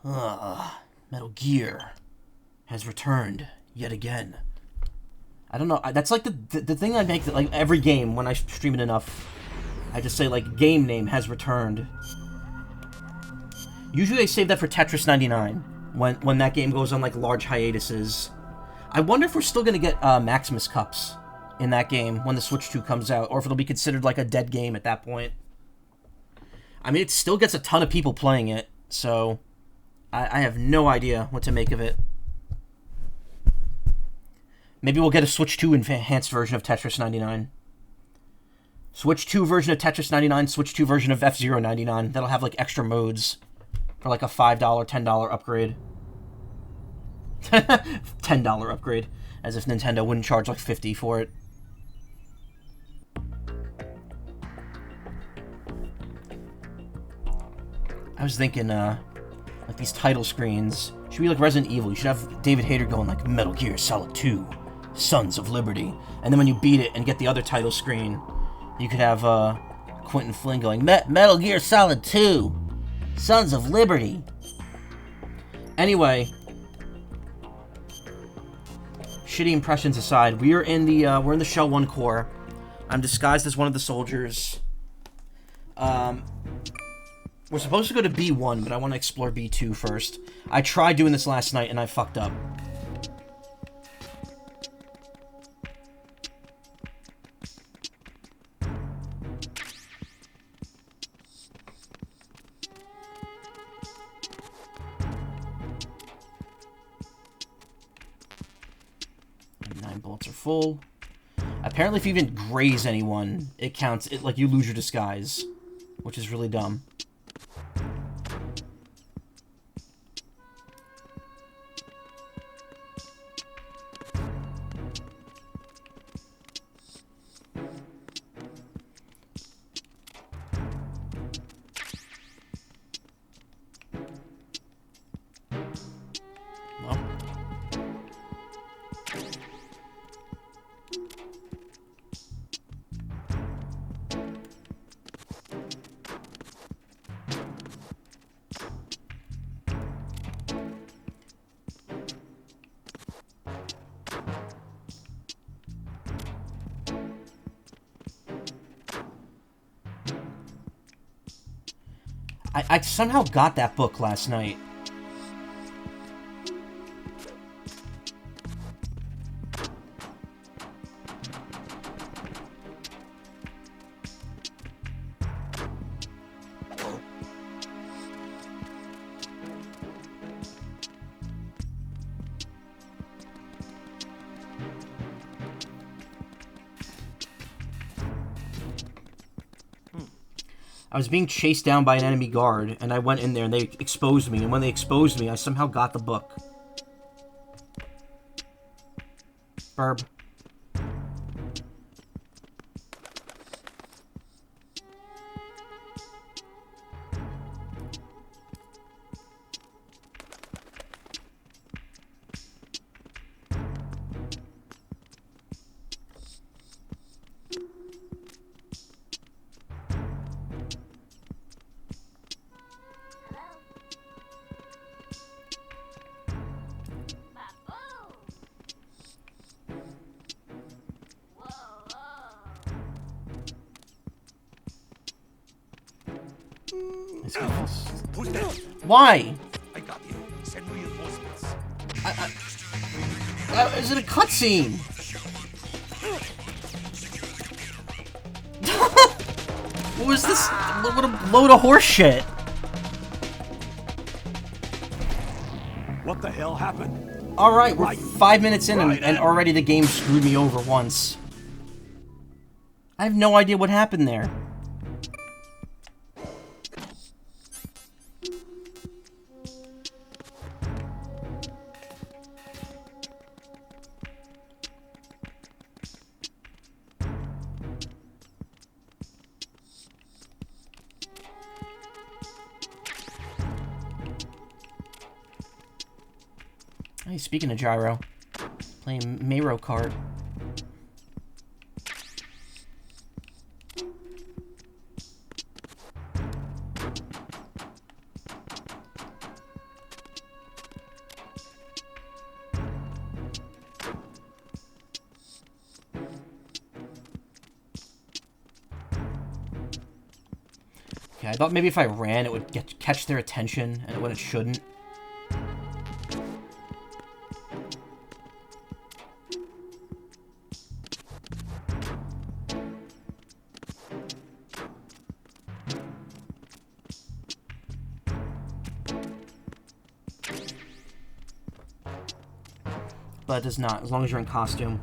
Metal Gear has returned yet again. I don't know. That's like the thing I make that like every game when I stream it enough. I just say like game name has returned. Usually I save that for Tetris 99 when that game goes on like large hiatuses. I wonder if we're still gonna get Maximus Cups in that game when the Switch 2 comes out, or if it'll be considered like a dead game at that point. I mean, it still gets a ton of people playing it, so I have no idea what to make of it. Maybe we'll get a Switch 2 enhanced version of Tetris 99. Switch 2 version of Tetris 99, Switch 2 version of F-Zero 99. That'll have like extra modes for like a $5, $10 upgrade. $10 upgrade. As if Nintendo wouldn't charge like $50 for it. I was thinking, like these title screens should be like Resident Evil. You should have David Hayter going like Metal Gear Solid 2, Sons of Liberty. And then when you beat it and get the other title screen, you could have Quentin Flynn going Metal Gear Solid 2, Sons of Liberty. Anyway, shitty impressions aside, we're in the Shell 1 core. I'm disguised as one of the soldiers. We're supposed to go to B1, but I want to explore B2 first. I tried doing this last night and I fucked up. Nine bullets are full. Apparently, if you even graze anyone, it counts. Like you lose your disguise, which is really dumb. I somehow got that book last night. I was being chased down by an enemy guard, and I went in there, and they exposed me, and when they exposed me, I somehow got the book. Burb. Why? I got you. Send reinforcements. Is it a cutscene? What was this? What a load of horse shit. What the hell happened? Alright, we're 5 minutes in and already the game screwed me over once. I have no idea what happened there. Hey, speaking of gyro, playing Mario Kart. Okay, I thought maybe if I ran, it would catch their attention, and when it shouldn't. But it does not, as long as you're in costume.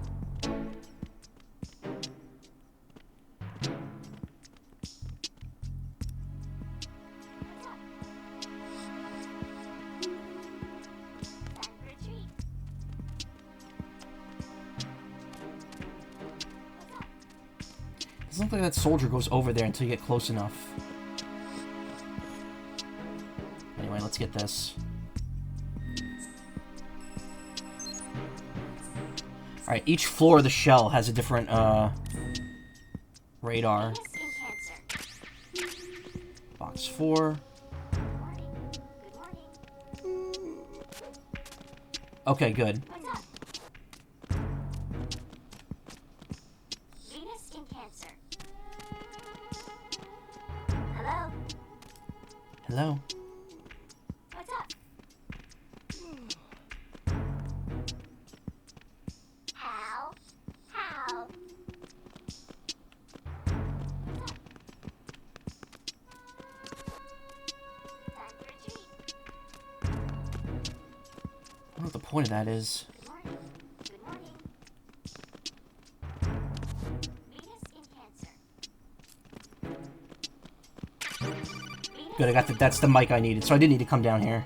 Doesn't look like that soldier goes over there until you get close enough. Anyway, let's get this. Alright, each floor of the shell has a different, radar. Box 4. Okay, good. Hello? What's up? How? I don't know what the point of that is. Good morning. Venus in Cancer. Good, I got that's the mic I needed, so I didn't need to come down here.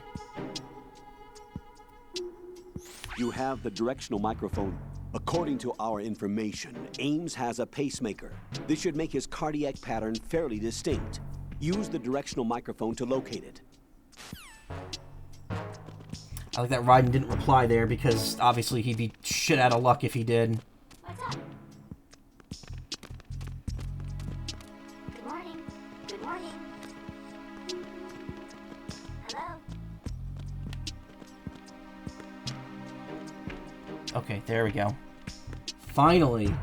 You have the directional microphone. According to our information, Ames has a pacemaker. This should make his cardiac pattern fairly distinct. Use the directional microphone to locate it. I like that Raiden didn't reply there, because obviously he'd be shit out of luck if he did. What's up? Good morning. Hello? Okay, there we go. Finally!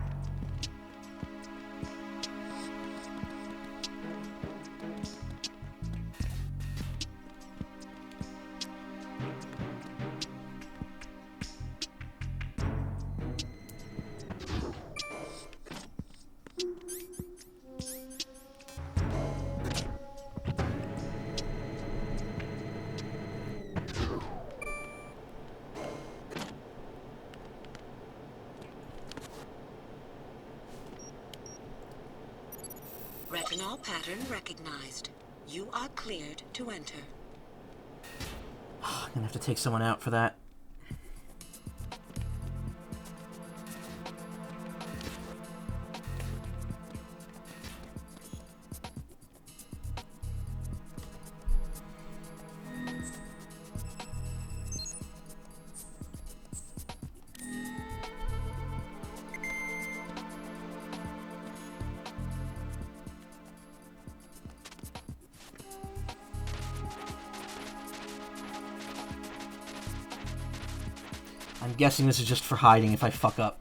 Retinol pattern recognized. You are cleared to enter. I'm gonna have to take someone out for that. I'm guessing this is just for hiding if I fuck up.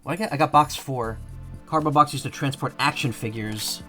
What I got box 4. Cardboard box used to transport action figures.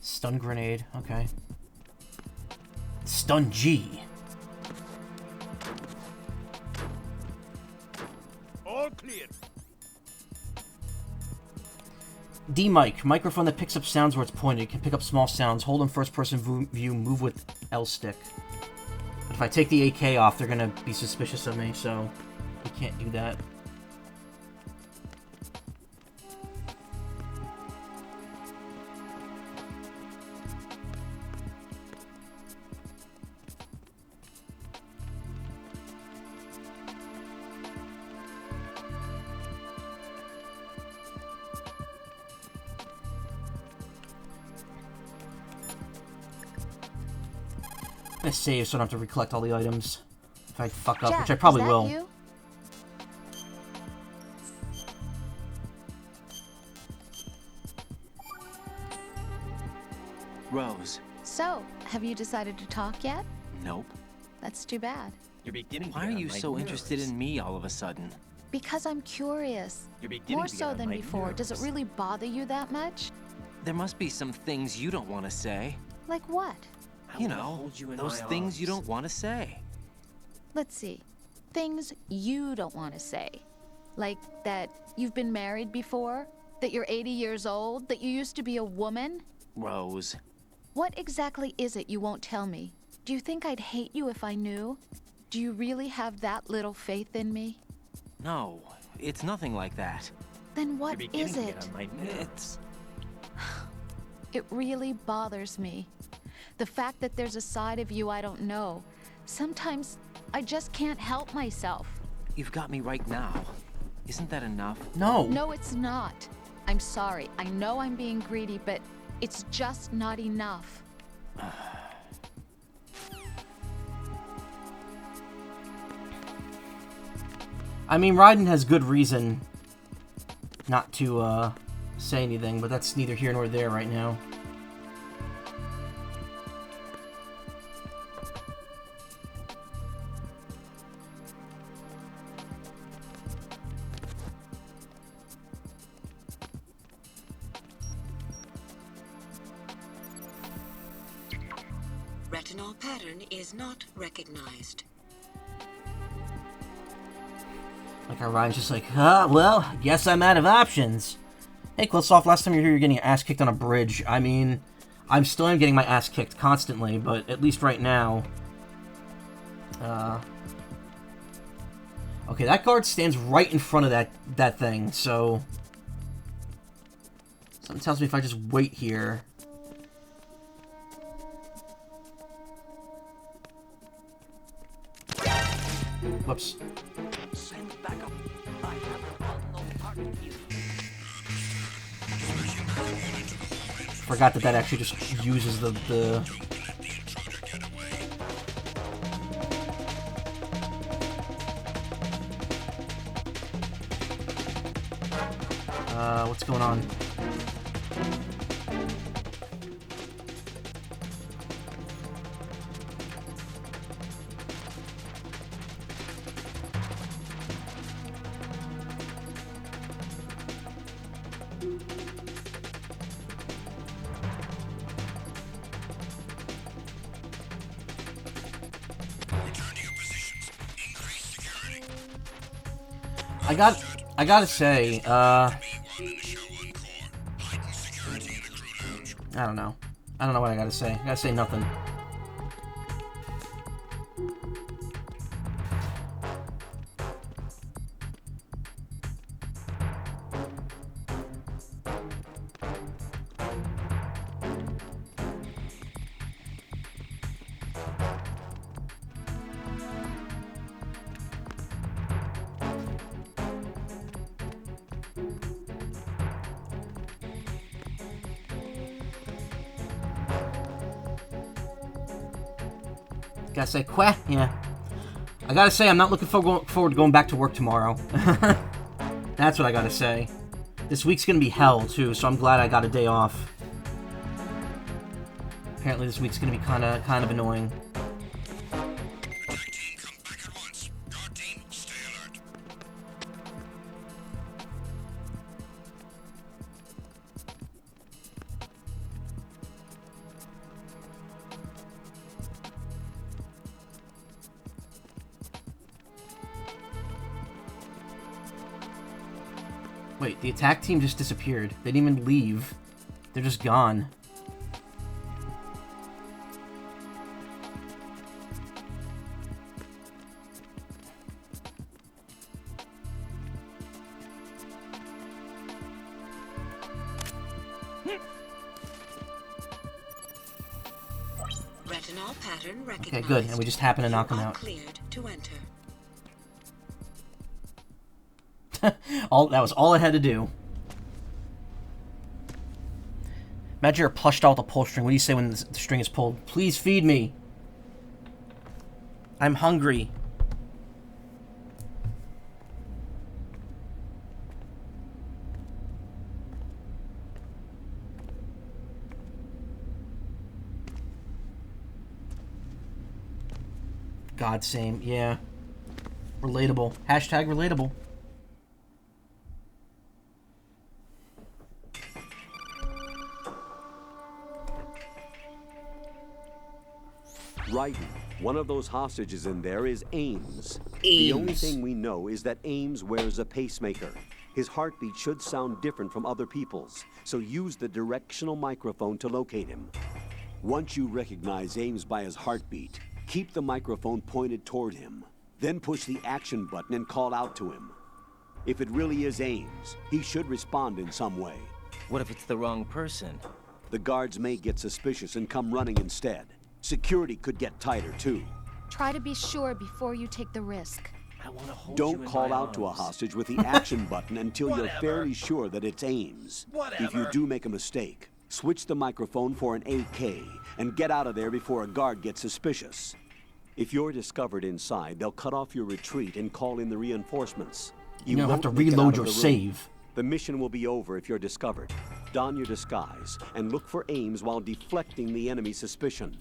Stun grenade, okay. Stun G. All clear. D mic, microphone that picks up sounds where it's pointed. It can pick up small sounds. Hold in first person view, move with L stick. If I take the AK off, they're gonna be suspicious of me, so we can't do that. I'm gonna save so I don't have to recollect all the items if I fuck up, Jack, which I probably is that will. you? Rose. So, have you decided to talk yet? Nope. That's too bad. You're beginning. Why are you so interested in me all of a sudden? Because I'm curious. You're beginning More to get so on than my before. Does it nerves. really bother you that much? There must be some things you don't want to say. Like what? You know, those things you don't want to say. Let's see. Things you don't want to say. Like that you've been married before? That you're 80 years old? That you used to be a woman? Rose. What exactly is it you won't tell me? Do you think I'd hate you if I knew? Do you really have that little faith in me? No, it's nothing like that. Then what is it? It's... It really bothers me. The fact that there's a side of you I don't know. Sometimes I just can't help myself. You've got me right now. Isn't that enough? No. No, it's not. I'm sorry. I know I'm being greedy, but it's just not enough. I mean, Raiden has good reason not to say anything, but that's neither here nor there right now. Retinol pattern is not recognized. Like, our Ryan's just like, well, guess I'm out of options. Hey, Quillsoft, last time you were here, you're getting your ass kicked on a bridge. I mean, I'm still getting my ass kicked constantly, but at least right now... Okay, that guard stands right in front of that thing, so... Something tells me if I just wait here... Whoops. Send backup. I have an unknown target here. Forgot that actually just uses the... What's going on? I gotta say, I don't know. I don't know what I gotta say. I gotta say nothing. Gotta say, queh, yeah. I gotta say, I'm not looking forward to going back to work tomorrow. That's what I gotta say. This week's gonna be hell, too, so I'm glad I got a day off. Apparently this week's gonna be kind of annoying. Wait, the attack team just disappeared. They didn't even leave. They're just gone. Retinol pattern recognized. Okay, good. And we just happen to knock him You are out. cleared to enter. That was all I had to do. Imagine you're a plush doll with a pull string. What do you say when the string is pulled? Please feed me. I'm hungry. God, same. Yeah. Relatable. Hashtag relatable. Raiden, one of those hostages in there is Ames. The only thing we know is that Ames wears a pacemaker. His heartbeat should sound different from other people's, so use the directional microphone to locate him. Once you recognize Ames by his heartbeat, keep the microphone pointed toward him. Then push the action button and call out to him. If it really is Ames, he should respond in some way. What if it's the wrong person? The guards may get suspicious and come running instead. Security could get tighter, too. Try to be sure before you take the risk. I want to hold you Don't in call my out to a arms. hostage with the action button until you're fairly sure that it's Ames. If you do make a mistake, switch the microphone for an AK and get out of there before a guard gets suspicious. If you're discovered inside, they'll cut off your retreat and call in the reinforcements. You don't have won't to make it out reload of your the room. save. The mission will be over if you're discovered. Don your disguise and look for Ames while deflecting the enemy's suspicion.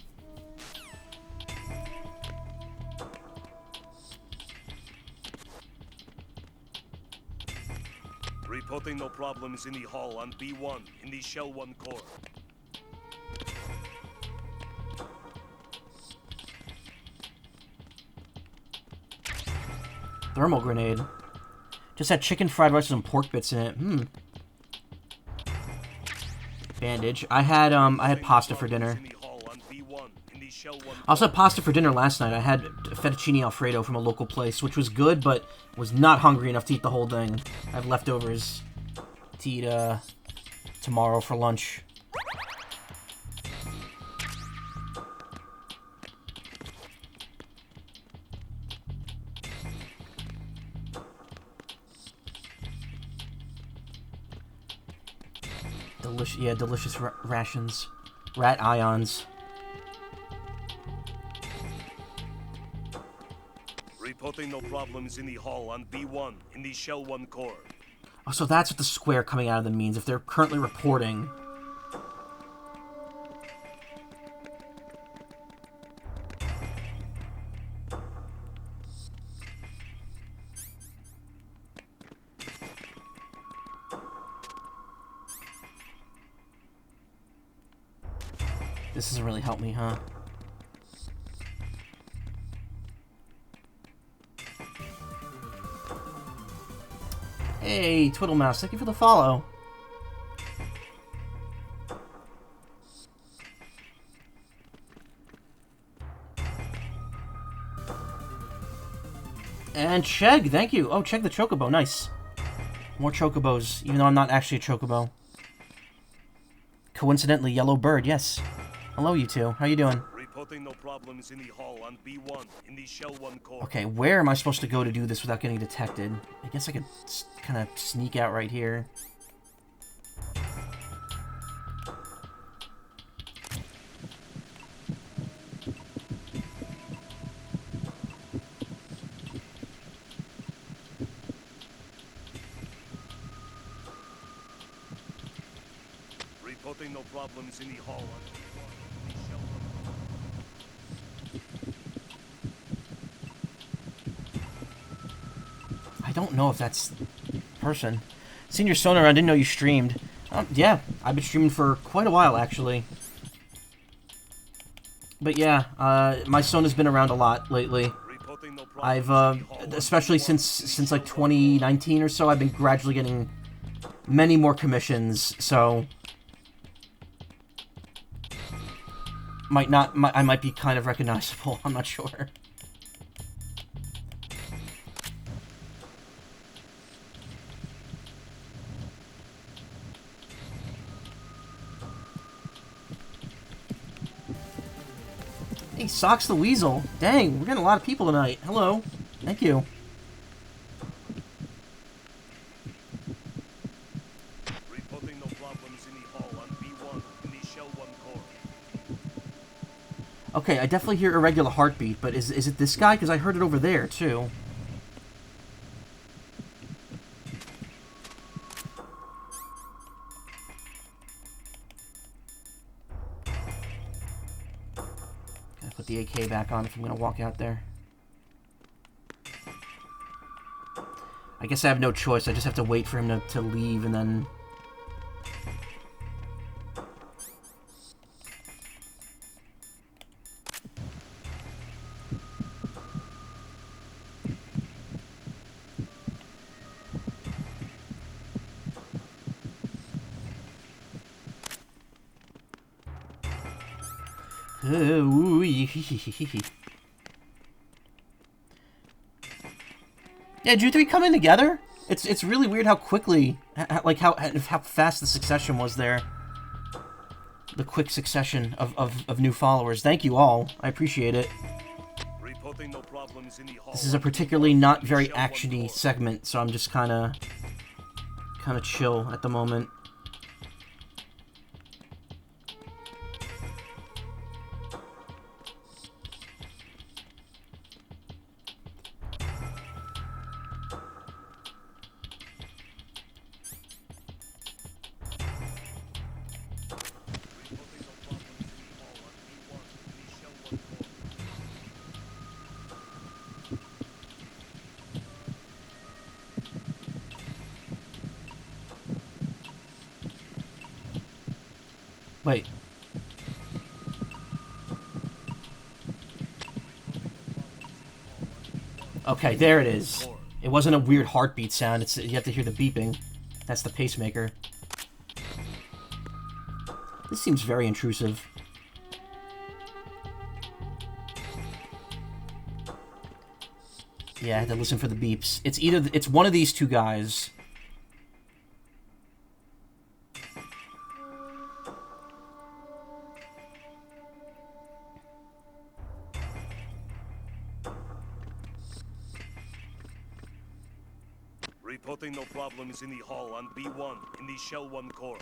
Reporting no problems in the hall on B1 in the Shell 1 core. Thermal grenade. Just had chicken fried rice with some pork bits in it. Bandage. I had pasta for dinner. In the hall on B1 in the Shell 1 I also had pasta for dinner last night. I had fettuccine alfredo from a local place, which was good, but was not hungry enough to eat the whole thing. I have leftovers to eat tomorrow for lunch. Delicious rations. Rat ions. Reporting no problems in the hall on B1 in the Shell 1 core. Oh, so that's what the square coming out of them means. If they're currently reporting. This doesn't really help me, huh? Hey, Twiddle Mouse, thank you for the follow. And Chegg, thank you. Oh, Chegg the Chocobo, nice. More Chocobos, even though I'm not actually a Chocobo. Coincidentally, Yellow Bird, yes. Hello, you two. How you doing? Reporting no problems in the hall on B1 in the Shell 1 core. Okay, where am I supposed to go to do this without getting detected? I guess I could kind of sneak out right here. Reporting no problems in the hall on B1 in the Shell 1 core. I don't know if that's person. Seen your Sona around, didn't know you streamed. Yeah, I've been streaming for quite a while, actually. But yeah, my Sona's been around a lot lately. Reporting no problems I've, in the hall on especially B1 since like 2019 or so, I've been gradually getting many more commissions, so... I might be kind of recognizable, I'm not sure. Hey, Socks the Weasel. Dang, we're getting a lot of people tonight. Hello. Thank you. Reporting no problems in the hall on B1 in the Shell 1 core. Okay, I definitely hear irregular heartbeat, but is it this guy? Because I heard it over there, too. Gotta put the AK back on if I'm gonna walk out there. I guess I have no choice. I just have to wait for him to leave and then... Yeah, did you three come in together? It's really weird how quickly, like how fast the succession was there. The quick succession of new followers. Thank you all. I appreciate it. Reporting no problems in the hall. This is a particularly not very actiony segment, so I'm just kind of chill at the moment. Wait. Okay, there it is. It wasn't a weird heartbeat sound. It's you have to hear the beeping. That's the pacemaker. This seems very intrusive. Yeah, I had to listen for the beeps. It's one of these two guys. Reporting no problems in the hall on B1 in the Shell 1 core.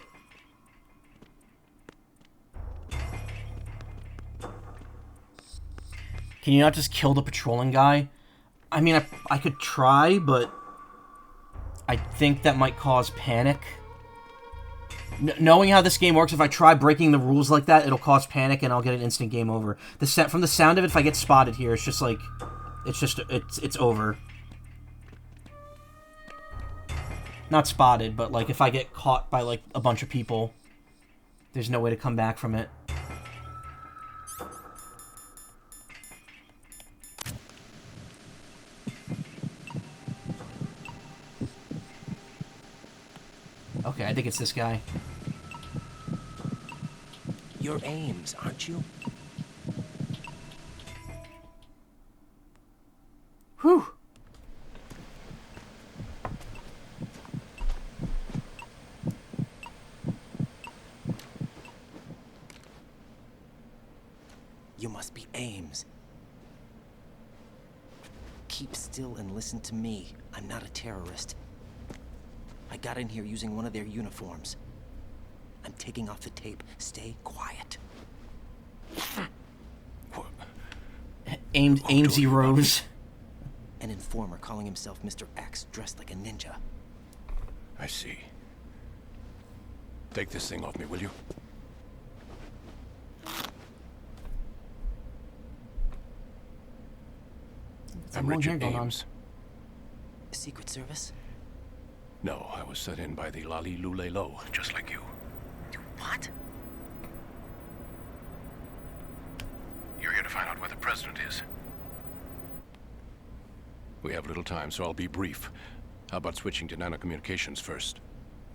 Can you not just kill the patrolling guy? I mean, I could try, but I think that might cause panic. Knowing how this game works, if I try breaking the rules like that, it'll cause panic and I'll get an instant game over. From the sound of it, if I get spotted here, it's just like, it's over. Not spotted, but like if I get caught by like a bunch of people, there's no way to come back from it. Okay, I think it's this guy. You're Ames, aren't you? Whew. You must be Ames. Keep still and listen to me. I'm not a terrorist. I got in here using one of their uniforms. I'm taking off the tape. Stay quiet. Amesy Rose. An informer calling himself Mr. X, dressed like a ninja. I see. Take this thing off me, will you? I'm Richard Ames. Secret Service? No, I was set in by the Lali Lule Lo, just like you. What? You're here to find out where the president is. We have little time, so I'll be brief. How about switching to nanocommunications first?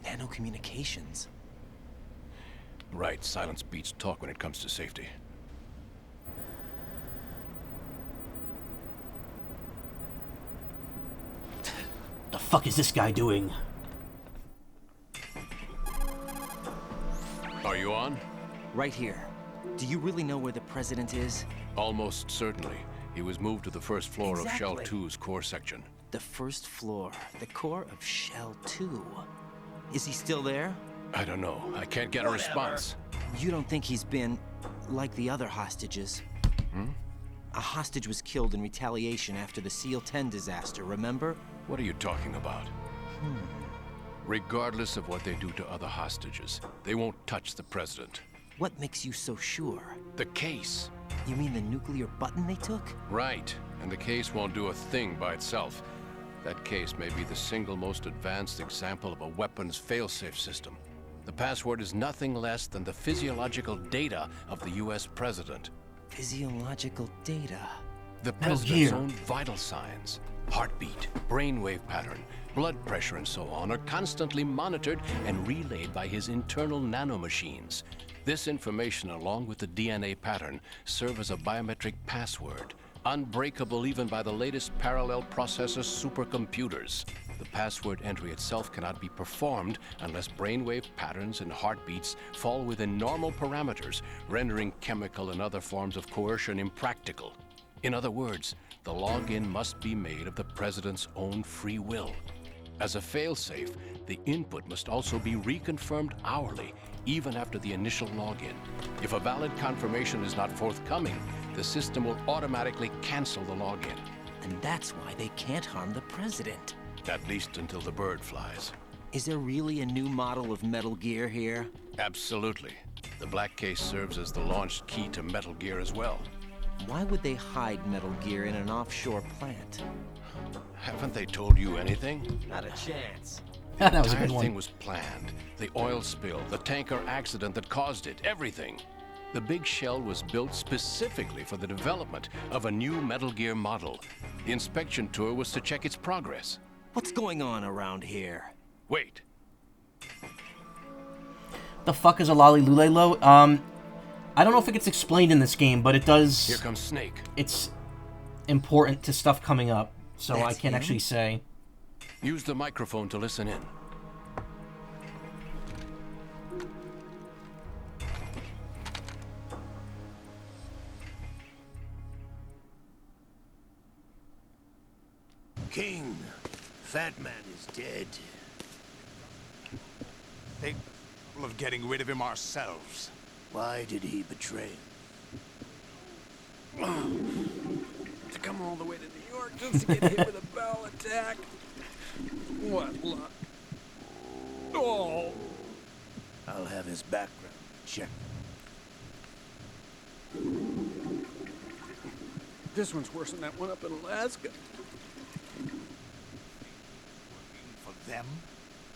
Nanocommunications? Right, silence beats talk when it comes to safety. The fuck is this guy doing? Are you on? Right here. Do you really know where the president is? Almost certainly. He was moved to the first floor of Shell Exactly. 2's core section. The first floor, the core of Shell 2. Is he still there? I don't know. I can't get a response. You don't think he's been like the other hostages? A hostage was killed in retaliation after the SEAL 10 disaster, remember? What are you talking about? Regardless of what they do to other hostages, they won't touch the president. What makes you so sure? The case. You mean the nuclear button they took? Right. And the case won't do a thing by itself. That case may be the single most advanced example of a weapons failsafe system. The password is nothing less than the physiological data of the US president. Physiological data. The Metal president's Gear. own vital signs, heartbeat, brainwave pattern, blood pressure, and so on are constantly monitored and relayed by his internal nanomachines. This information, along with the DNA pattern, serve as a biometric password, unbreakable even by the latest parallel processor supercomputers. The password entry itself cannot be performed unless brainwave patterns and heartbeats fall within normal parameters, rendering chemical and other forms of coercion impractical. In other words, the login must be made of the president's own free will. As a failsafe, the input must also be reconfirmed hourly, even after the initial login. If a valid confirmation is not forthcoming, the system will automatically cancel the login. And that's why they can't harm the president. At least until the bird flies. Is there really a new model of Metal Gear here? Absolutely. The black case serves as the launch key to Metal Gear as well. Why would they hide Metal Gear in an offshore plant? Haven't they told you anything? Not a chance. That The was a entire good thing one. was planned. The oil spill, the tanker accident that caused it, everything. The big shell was built specifically for the development of a new Metal Gear model. The inspection tour was to check its progress. What's going on around here? Wait, The fuck is a lolly lulelo? I don't know if it gets explained in this game, but it does. here comes Snake. It's important to stuff coming up, so I That's can't him? actually say. Use the microphone to listen in. King, Fat Man is dead. They of getting rid of him ourselves. Why did he betray? To come all the way to New York just to get hit with a bowel attack. What luck. Oh. I'll have his background checked. This one's worse than that one up in Alaska. For them?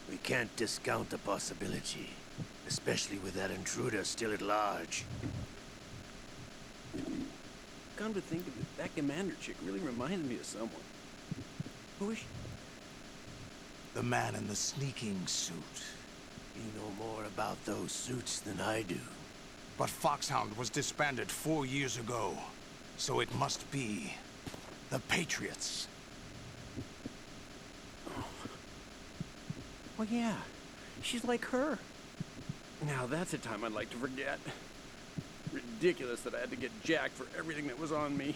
We can't discount the possibility, especially with that intruder still at large. Come to think of it, that commander chick really reminds me of someone. Who is she? The man in the sneaking suit. You know more about those suits than I do. But Foxhound was disbanded 4 years ago. So it must be the Patriots. Oh yeah, she's like her. Now that's a time I'd like to forget. Ridiculous that I had to get jacked for everything that was on me.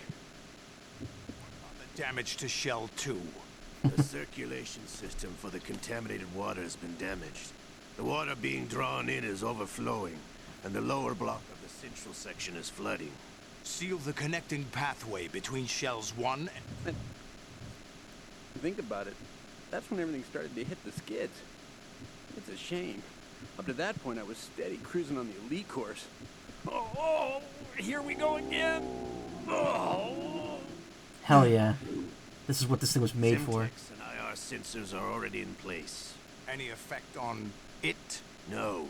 The damage to Shell 2. The circulation system for the contaminated water has been damaged. The water being drawn in is overflowing, and the lower block of the central section is flooding. Seal the connecting pathway between Shells 1 and... Think about it. That's when everything started to hit the skids. It's a shame. Up to that point, I was steady cruising on the elite course. Oh, here we go again. Oh. Hell yeah. This is what this thing was made for. Simtex and IR sensors are already in place. Any effect on it? No.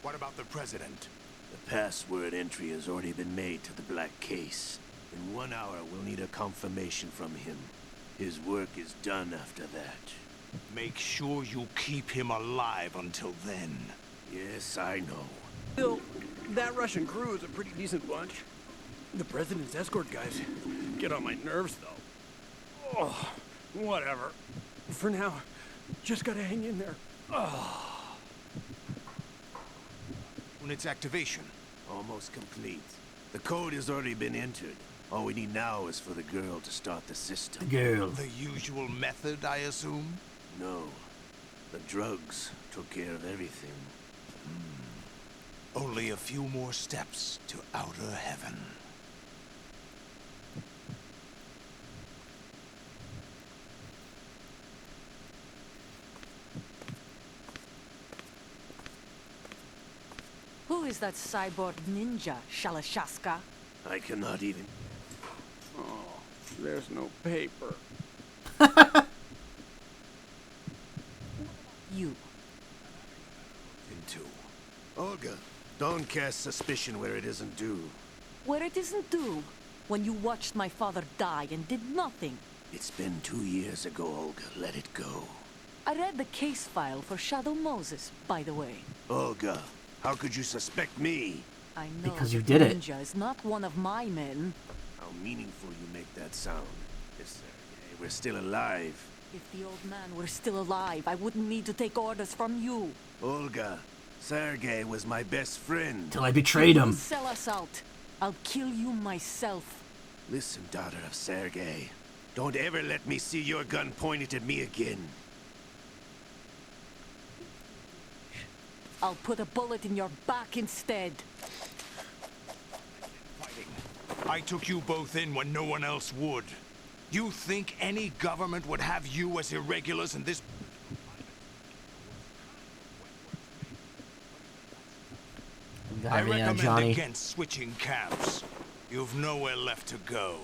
What about the President? The password entry has already been made to the black case. In 1 hour, we'll need a confirmation from him. His work is done after that. Make sure you keep him alive until then. Yes, I know. Still, that Russian crew is a pretty decent bunch. The president's escort guys get on my nerves, though. Oh, whatever. For now, just gotta hang in there. Unit's activation. Almost complete. The code has already been entered. All we need now is for the girl to start the system. Girl. The usual method, I assume? No. The drugs took care of everything. Only a few more steps to outer heaven. Who is that cyborg ninja, Shalashaska? I cannot even... Oh, there's no paper. You. into. Olga, don't cast suspicion where it isn't due. Where it isn't due. When you watched my father die and did nothing. It's been 2 years ago, Olga. Let it go. I read the case file for Shadow Moses, by the way. Olga, how could you suspect me? I know Because you that did it. Ninja is not one of my men. How meaningful you make that sound. Yes, we're still alive. If the old man were still alive, I wouldn't need to take orders from you. Olga, Sergei was my best friend. Till I betrayed him. Sell us out. I'll kill you myself. Listen, daughter of Sergei. Don't ever let me see your gun pointed at me again. I'll put a bullet in your back instead. I took you both in when no one else would. You think any government would have you as irregulars in this... I recommend Johnny. against switching camps. You've nowhere left to go.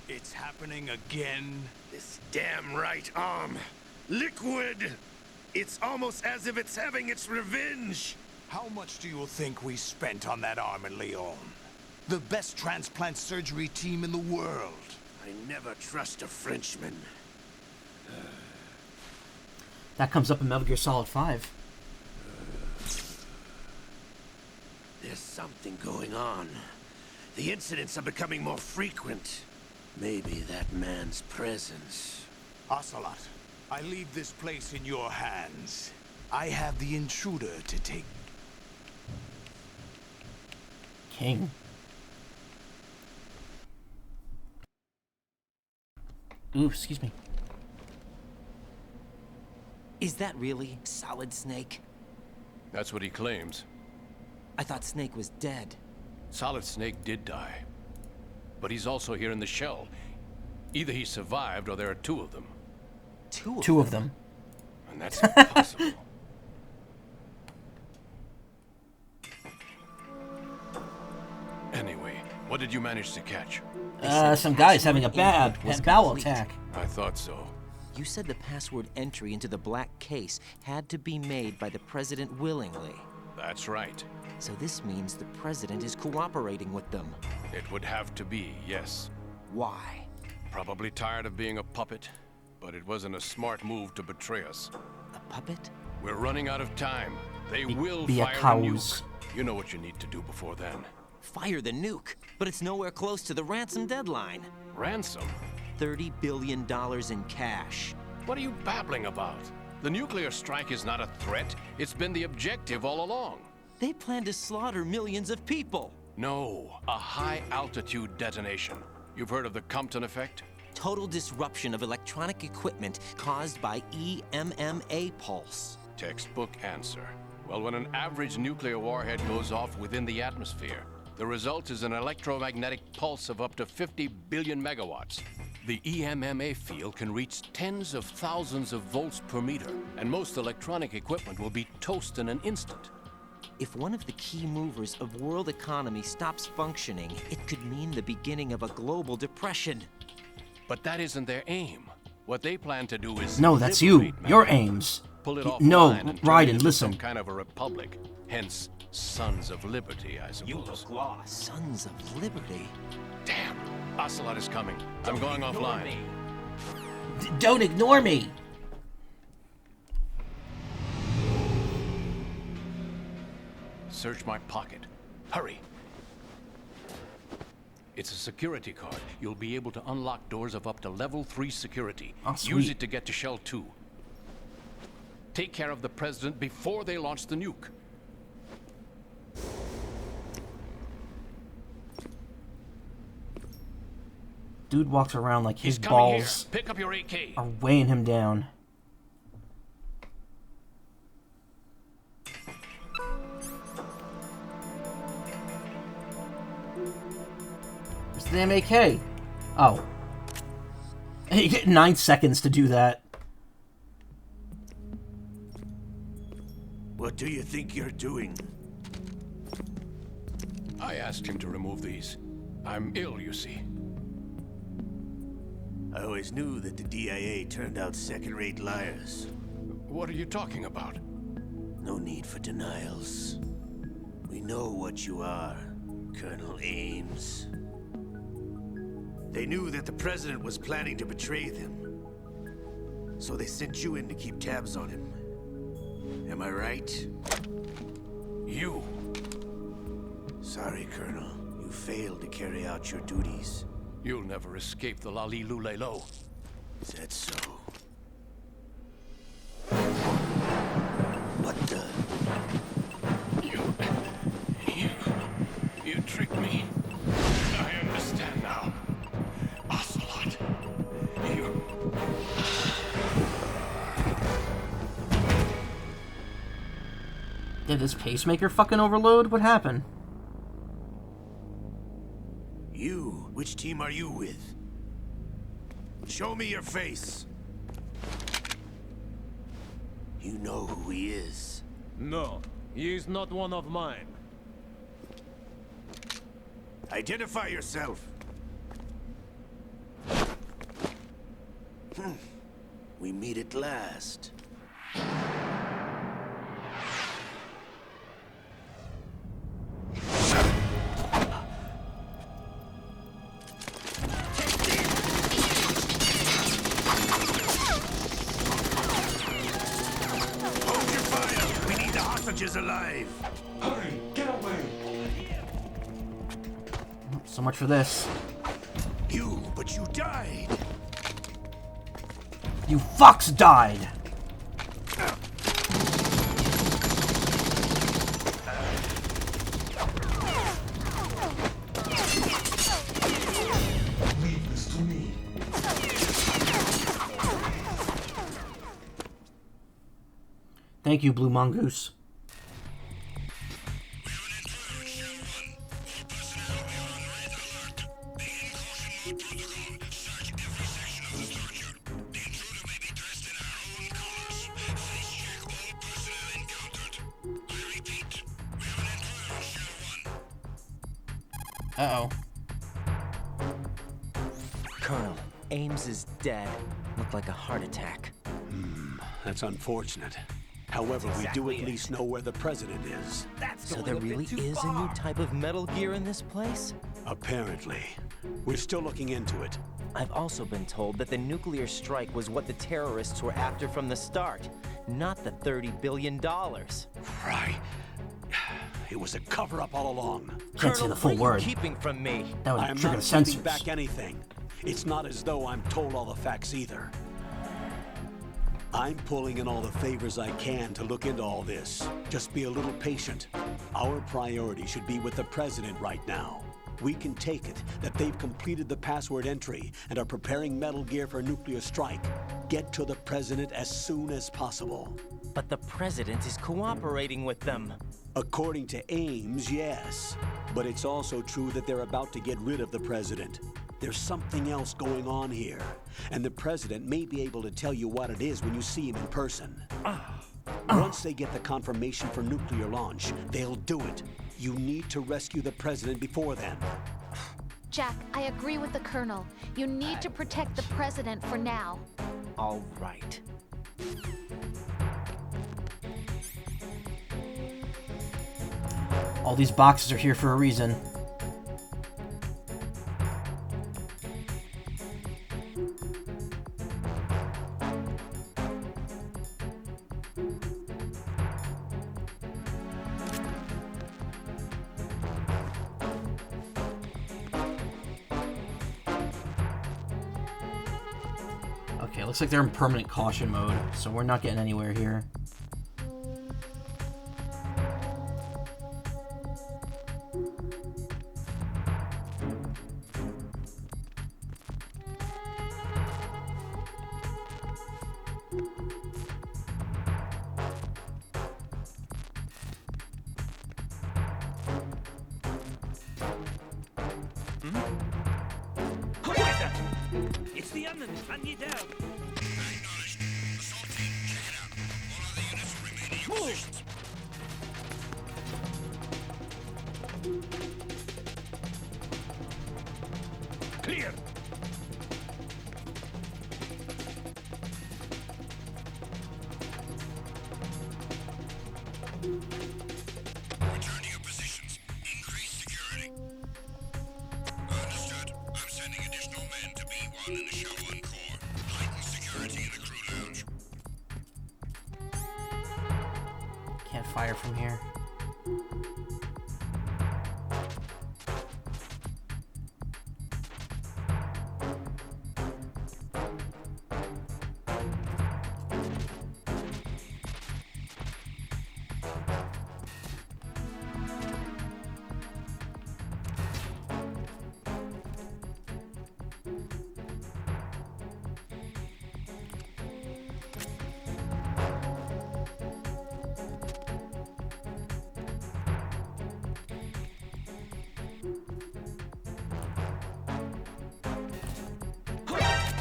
It's happening again. This damn right arm. Liquid! It's almost as if it's having its revenge. How much do you think we spent on that arm in Lyon? The best transplant surgery team in the world. I never trust a Frenchman. That comes up in Metal Gear Solid 5. There's something going on. The incidents are becoming more frequent. Maybe that man's presence. Ocelot, I leave this place in your hands. I have the intruder to take. King. Ooh, excuse me. Is that really Solid Snake? That's what he claims. I thought Snake was dead. Solid Snake did die. But he's also here in the shell. Either he survived or there are two of them. Two of them. And that's impossible. Anyway, what did you manage to catch? Some guy's having a bad bowel complete. attack. I thought so. You said the password entry into the black case had to be made by the president willingly. That's right. So this means the president is cooperating with them. It would have to be, yes. Why? Probably tired of being a puppet, but it wasn't a smart move to betray us. A puppet? We're running out of time. They will be a fire a cows. nuke. You know what you need to do before then. Fire the nuke, but it's nowhere close to the ransom deadline. Ransom? $30 billion in cash. What are you babbling about? The nuclear strike is not a threat. It's been the objective all along. They plan to slaughter millions of people. No, a high-altitude detonation. You've heard of the Compton effect? Total disruption of electronic equipment caused by EMMA pulse. Textbook answer. Well, when an average nuclear warhead goes off within the atmosphere, the result is an electromagnetic pulse of up to 50 billion megawatts. The EMMA field can reach tens of thousands of volts per meter, and most electronic equipment will be toast in an instant. If one of the key movers of world economy stops functioning, it could mean the beginning of a global depression. But that isn't their aim. What they plan to do is No, that's you. liberate Your mankind. aims. Pull it off No, line and turn Raiden, it into listen. some kind of a republic. Hence, Sons of Liberty, I suppose. You look lost. Sons of Liberty? Damn, Ocelot is coming. I'm going offline. Don't ignore me. Search my pocket. Hurry. It's a security card. You'll be able to unlock doors of up to level 3 security. Oh, Use sweet. it to get to Shell 2. Take care of the president before they launch the nuke. Dude walks around like his He's coming here. balls Pick up your AK. are weighing him down. It's the damn AK. Oh. You get 9 seconds to do that. What do you think you're doing? I asked him to remove these. I'm ill, you see. I always knew that the DIA turned out second-rate liars. What are you talking about? No need for denials. We know what you are, Colonel Ames. They knew that the president was planning to betray them. So they sent you in to keep tabs on him. Am I right? You. Sorry, Colonel. You failed to carry out your duties. You'll never escape the Lali-Lu-Le-Lo. Is that so? What the? You tricked me. I understand now. Ocelot. You... Did this pacemaker fucking overload? What happened? You? Which team are you with? Show me your face. You know who he is. No, he is not one of mine. Identify yourself. We meet at last. Hold your fire! We need the hostages alive! Hurry, get away! So much for this. But you died! You fucks died! Leave this to me. Thank you, Blue Mongoose. Uh-oh. Colonel, Ames is dead. Looked like a heart attack. That's unfortunate. However, we do at least know where the president is. So there really is a new type of Metal Gear in this place? Apparently. We're still looking into it. I've also been told that the nuclear strike was what the terrorists were after from the start, not the $30 billion. Right. It was a cover-up all along. Can't say the full what are word. you keeping from me? That would I'm trigger not the keeping censors. back anything. It's not as though I'm told all the facts either. I'm pulling in all the favors I can to look into all this. Just be a little patient. Our priority should be with the president right now. We can take it that they've completed the password entry and are preparing Metal Gear for nuclear strike. Get to the president as soon as possible. But the president is cooperating with them. According to Ames, yes. But it's also true that they're about to get rid of the president. There's something else going on here, and the president may be able to tell you what it is when you see him in person. Once they get the confirmation for nuclear launch, they'll do it. You need to rescue the president before then. Jack, I agree with the Colonel. You need to protect the president for now. All right. All these boxes are here for a reason. Okay, looks like they're in permanent caution mode, so we're not getting anywhere here. Who is that? It's the enemy. I need help. Move! Clear. Return to your positions. Increase security. Understood. I'm sending additional men to B1 in the Shell 1 core. Heighten security in the crew lounge. Can't fire from here.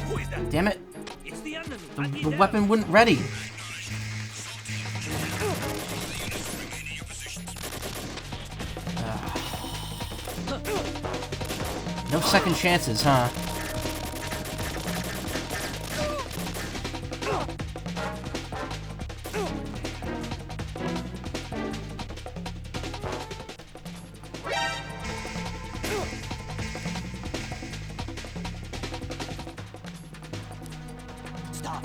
Who is that? Damn it! It's the enemy. I need The help. weapon wouldn't ready. No second chances, huh? Stop.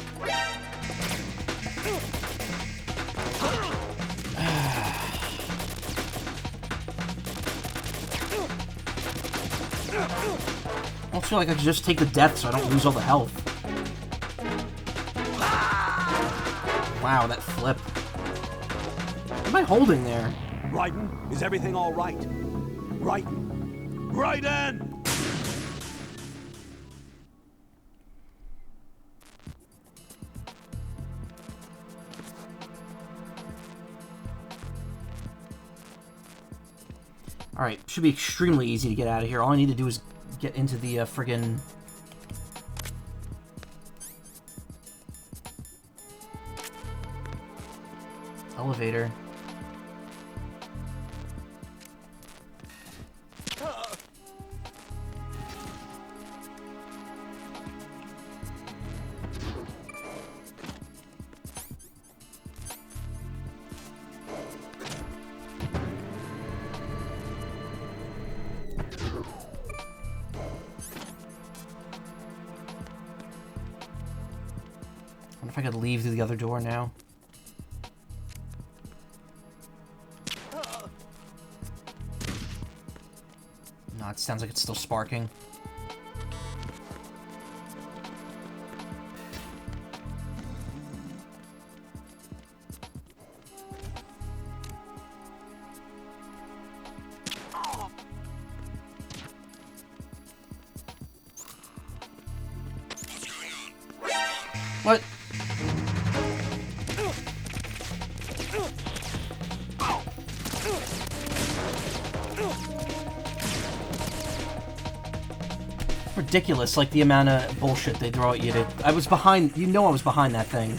I don't feel like I could just take the death so I don't lose all the health. Wow, that flip. What am I holding there? Raiden, is everything all right? Raiden! Raiden! Alright, should be extremely easy to get out of here. All I need to do is get into the friggin' elevator. I wonder if I could leave through the other door now. No, it sounds like it's still sparking. What? Ridiculous, like the amount of bullshit they throw at you to... I was behind... You know I was behind that thing.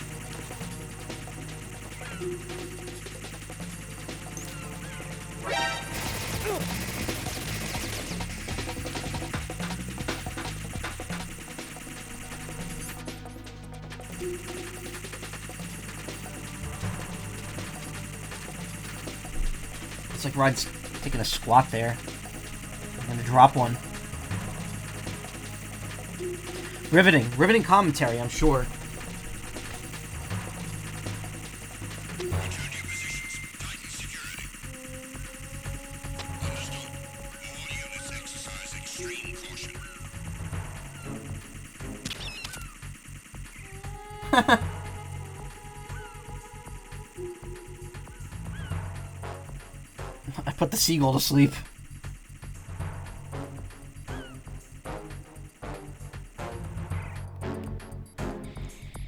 It's like Ryan's taking a squat there. I'm gonna drop one. Riveting commentary, I'm sure. I put the seagull to sleep.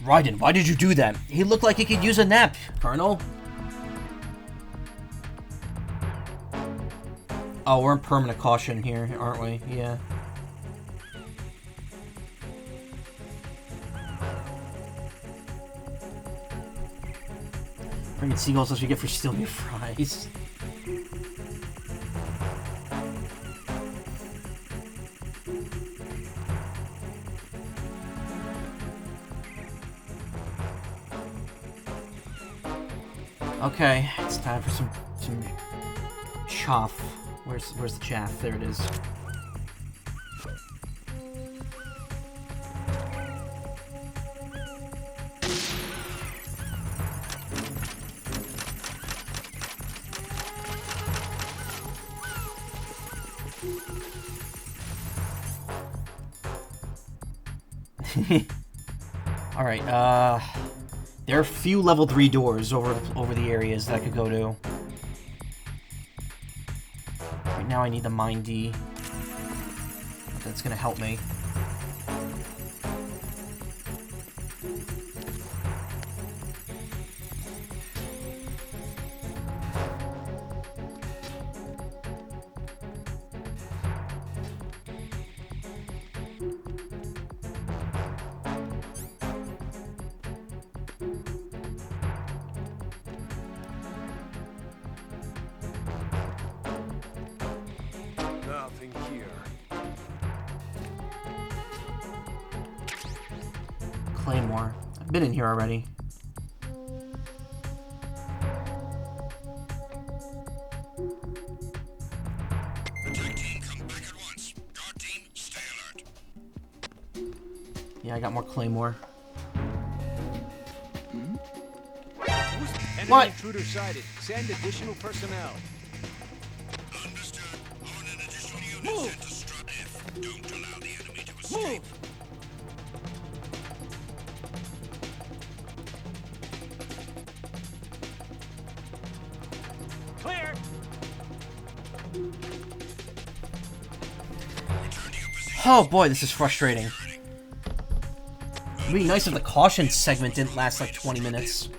Raiden, why did you do that? He looked like he could use a nap, Colonel. Oh, we're in permanent caution here, aren't we? Yeah. Bringing seagulls as we get for stealing your fries. Okay, it's time for some chaff. Where's the chaff? There it is. All right. There are a few level 3 doors over the areas that I could go to. Right now I need the Mine D. That's gonna help me. Nothing here. Claymore. I've been in here already. Yeah, I got more Claymore. Enemy What? intruder sighted. Send additional personnel. Move! Move! Clear! Oh boy, this is frustrating. It'd be nice if the caution segment didn't last like 20 minutes.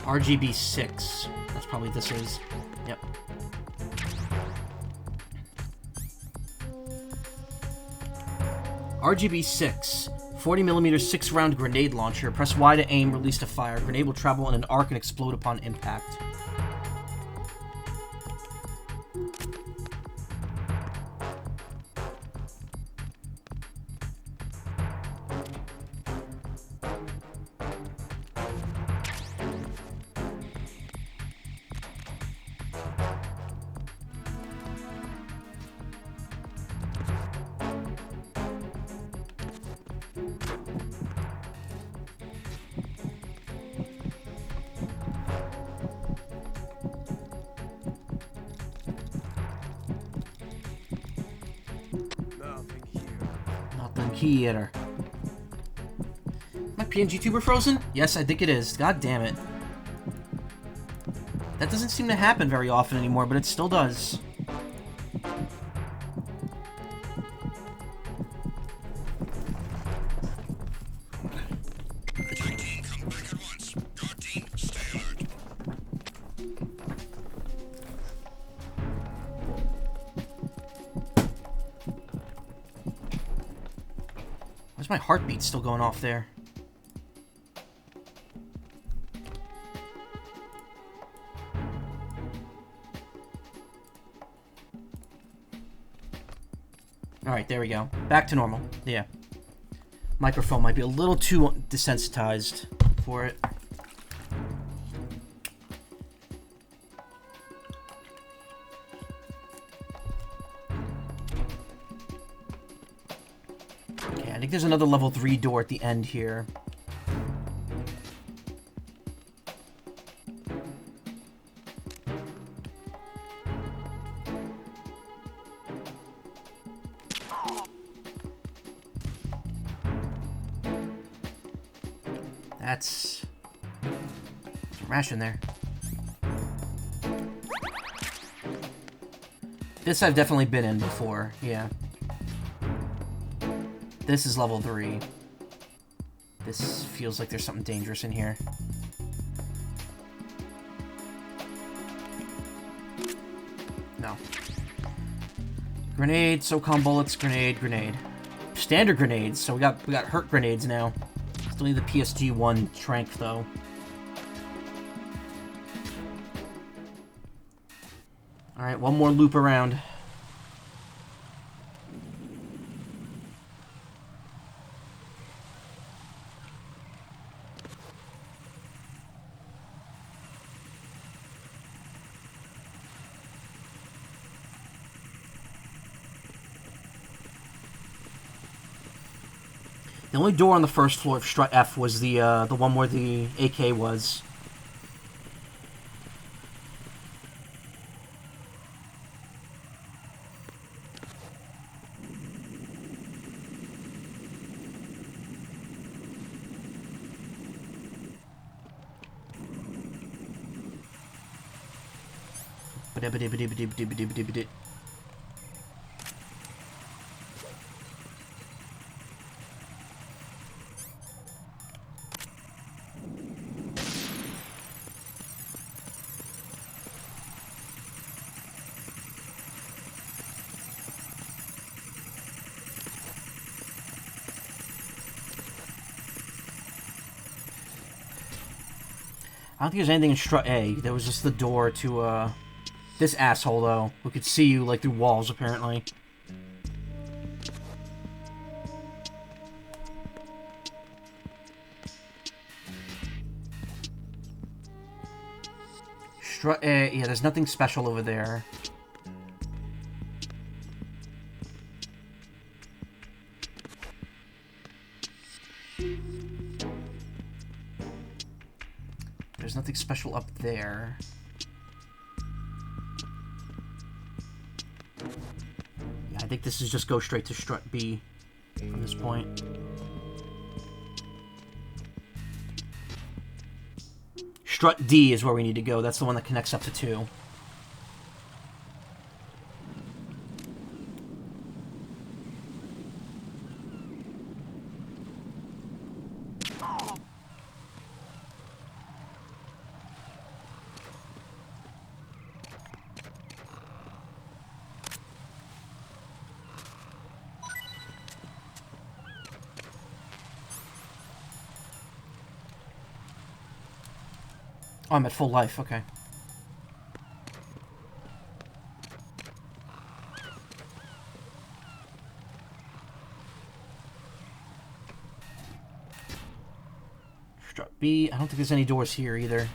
RGB 6. That's probably what this is. Yep. RGB 6. 40mm 6-round grenade launcher. Press Y to aim, release to fire. Grenade will travel in an arc and explode upon impact. Nothing here. Nothing here. My PNG tuber frozen? Yes, I think it is. God damn it. That doesn't seem to happen very often anymore, but it still does. My heartbeat's still going off there. Alright, there we go. Back to normal. Yeah. Microphone might be a little too desensitized for it. Okay, I think there's another level 3 door at the end here. That's some ration there. This I've definitely been in before, yeah. This is level 3. This feels like there's something dangerous in here. No. Grenade, SOCOM bullets, grenade, grenade. Standard grenades, so we got hurt grenades now. Still need the PSG-1 strength, though. Alright, one more loop around. The only door on the first floor of Strut F was the one where the AK was. I don't think there's anything in Strut A. There was just the door to, this asshole, though, who could see you, like, through walls, apparently. Strut A, yeah, there's nothing special over there. There's nothing special up there. Yeah, I think this is just go straight to Strut B from this point. Strut D is where we need to go. That's the one that connects up to 2. Oh, I'm at full life, okay. Strut B. I don't think there's any doors here either.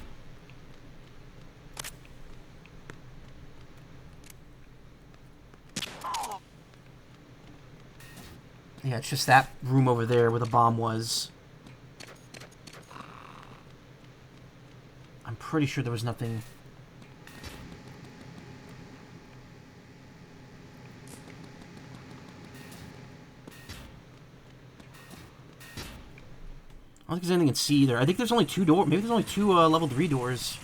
Yeah, it's just that room over there where the bomb was. I'm pretty sure there was nothing. I don't think there's anything in C either. I think there's only 2 doors. Maybe there's only 2 level 3 doors.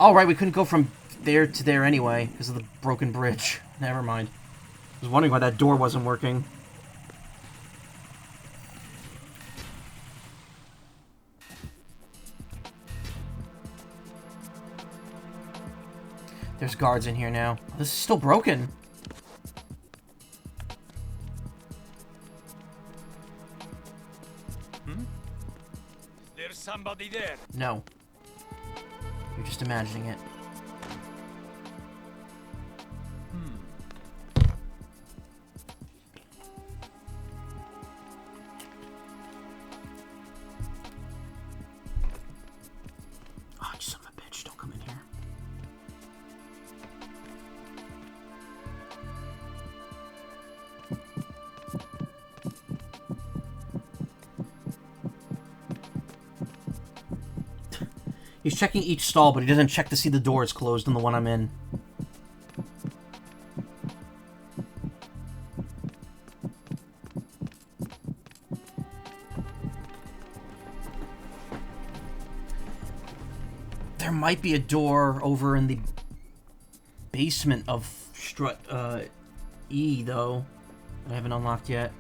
Oh, right, we couldn't go from there to there anyway, because of the broken bridge. Never mind. I was wondering why that door wasn't working. There's guards in here now. This is still broken. There's somebody there. No. You're just imagining it. Oh, you son of a bitch. Don't come in here. He's checking each stall, but he doesn't check to see the door is closed on the one I'm in. There might be a door over in the basement of Strut E, though. I haven't unlocked yet.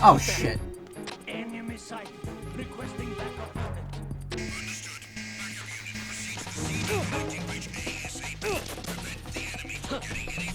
Oh shit. Enemy sighted. Requesting backup unit. Understood. Backup unit, proceed to the CD connecting bridge ASAP. Prevent the enemy from getting any...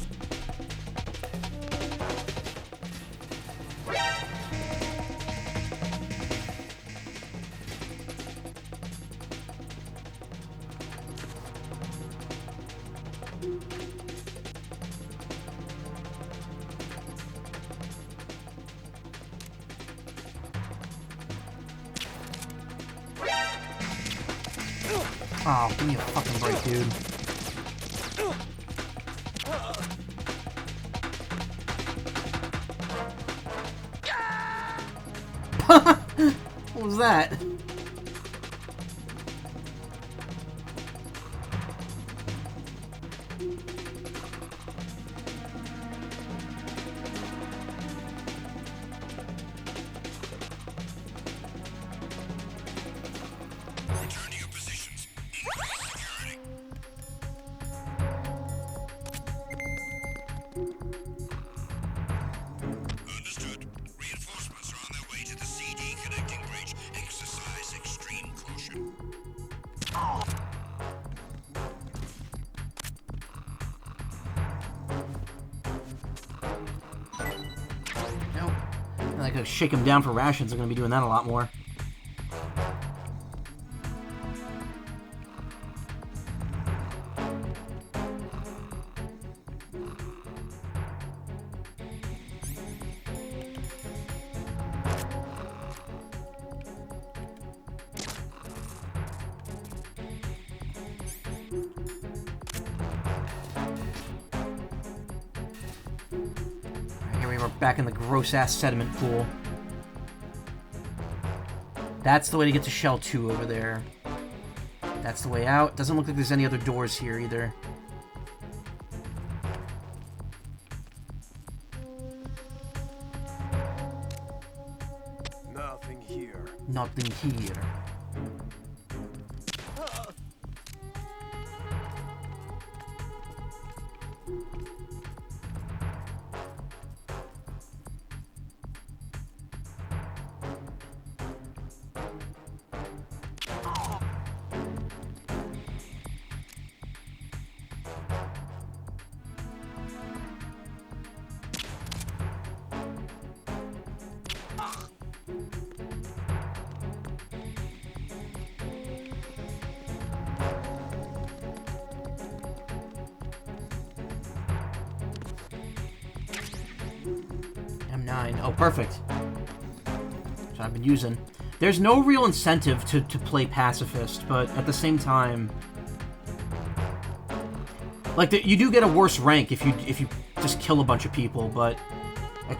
Oh, give me a fucking break, dude. What was that? Return to your positions. Increase security. Understood. Reinforcements are on their way to the CD connecting bridge. Exercise extreme caution. Nope. I gotta shake him down for rations. I'm gonna be doing that a lot more. Here we are back in the gross-ass sediment pool. That's the way to get to Shell 2 over there. That's the way out. Doesn't look like there's any other doors here either. Nothing here. Nothing here. M9. Oh, perfect. So I've been using. There's no real incentive to play pacifist, but at the same time, Like, you do get a worse rank if you just kill a bunch of people, but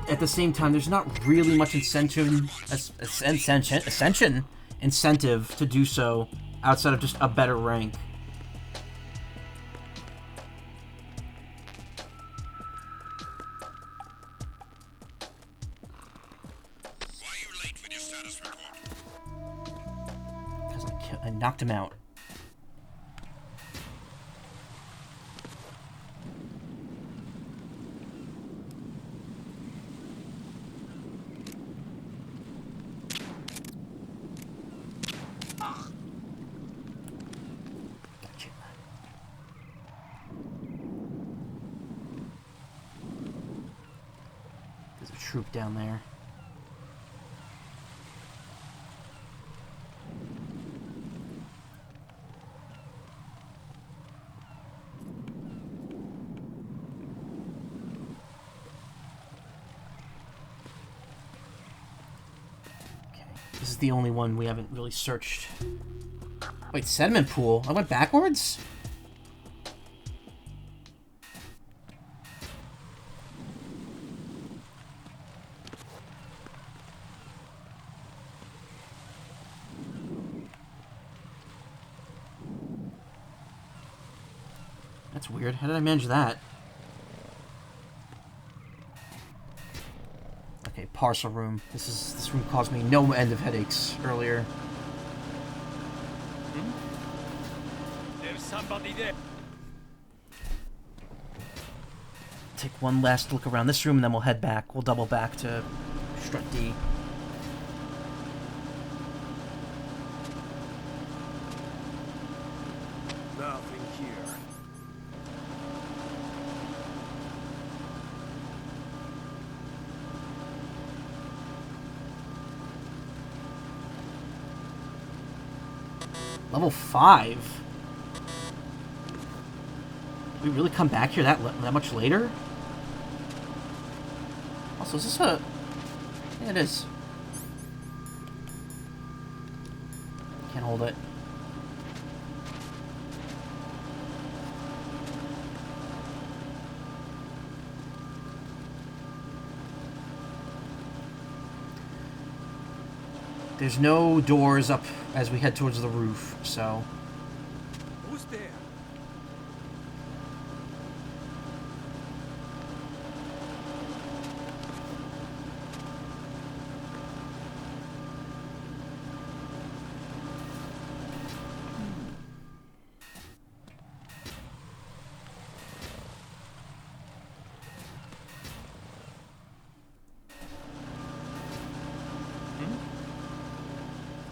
at the same time, there's not really much incentive to do so outside of just a better rank. Why are you late with your status report? Because I knocked him out. Troop down there. Okay, this is the only one we haven't really searched. Wait, sediment pool? I went backwards? That's weird. How did I manage that? Okay, parcel room. This room caused me no end of headaches earlier. There's somebody there. Take one last look around this room and then we'll head back. We'll double back to Strut D. Nothing here. Level 5? Did we really come back here that much later? Also, is this a... Yeah, it is. Can't hold it. There's no doors up as we head towards the roof, so... Who's there?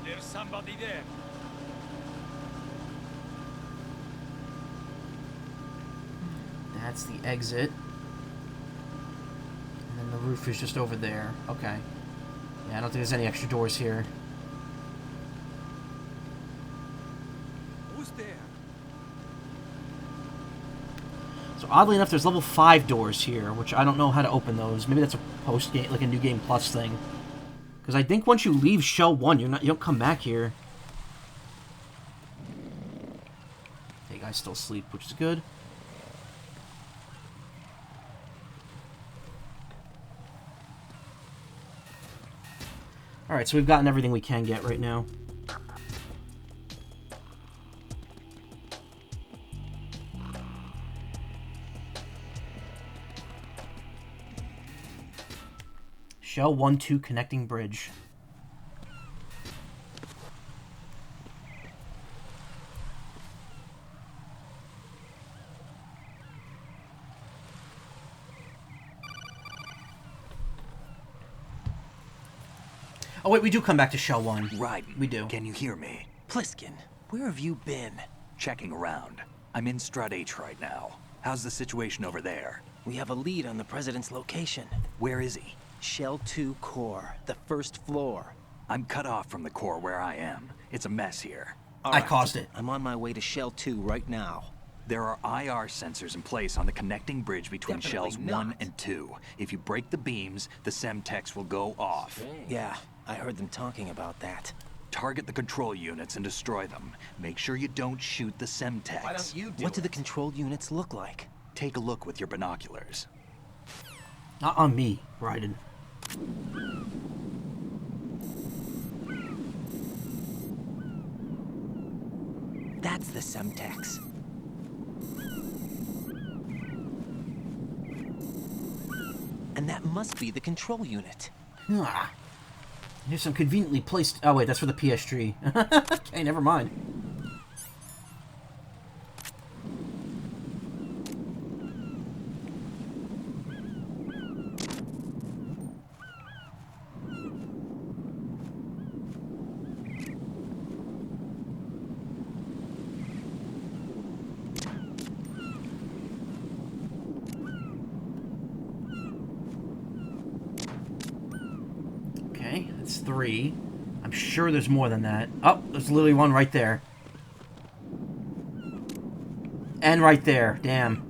There's somebody there. That's the exit. And then the roof is just over there. Okay. Yeah, I don't think there's any extra doors here. Who's there? So oddly enough, there's level 5 doors here, which I don't know how to open those. Maybe that's a post-game, like a New Game Plus thing. Because I think once you leave Shell 1, you don't come back here. Hey, guys still asleep, which is good. Alright, so we've gotten everything we can get right now. Shell 1-2 connecting bridge. Oh wait, we do come back to Shell 1. Right. We do. Can you hear me? Pliskin, where have you been? Checking around. I'm in Strut H right now. How's the situation over there? We have a lead on the president's location. Where is he? Shell 2 core, the first floor. I'm cut off from the core where I am. It's a mess here. I caused it. I'm on my way to Shell 2 right now. There are IR sensors in place on the connecting bridge between Definitely shells not. 1 and 2. If you break the beams, the Semtex will go off. Yeah, I heard them talking about that. Target the control units and destroy them. Make sure you don't shoot the Semtex. Why don't you do What do it? the control units look like? Take a look with your binoculars. Not on me, Raiden. That's the Semtex. And that must be the control unit. Ah. Here's some conveniently placed... Oh, wait, that's for the PSG. Okay, never mind. Okay, that's 3. I'm sure there's more than that. Oh, there's literally one right there. And right there. Damn.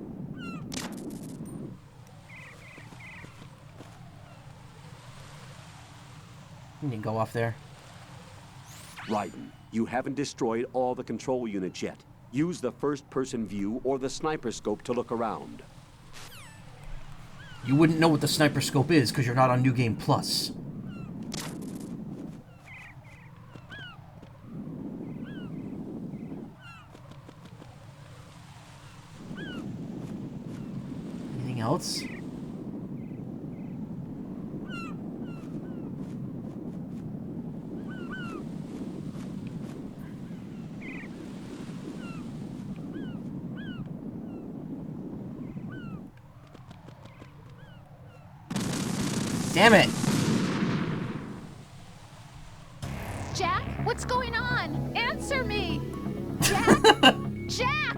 You can go off there. Raiden, you haven't destroyed all the control units yet. Use the first-person view or the sniper scope to look around. You wouldn't know what the sniper scope is because you're not on New Game Plus. Anything else? Damn it! Jack, what's going on? Answer me! Jack! Jack!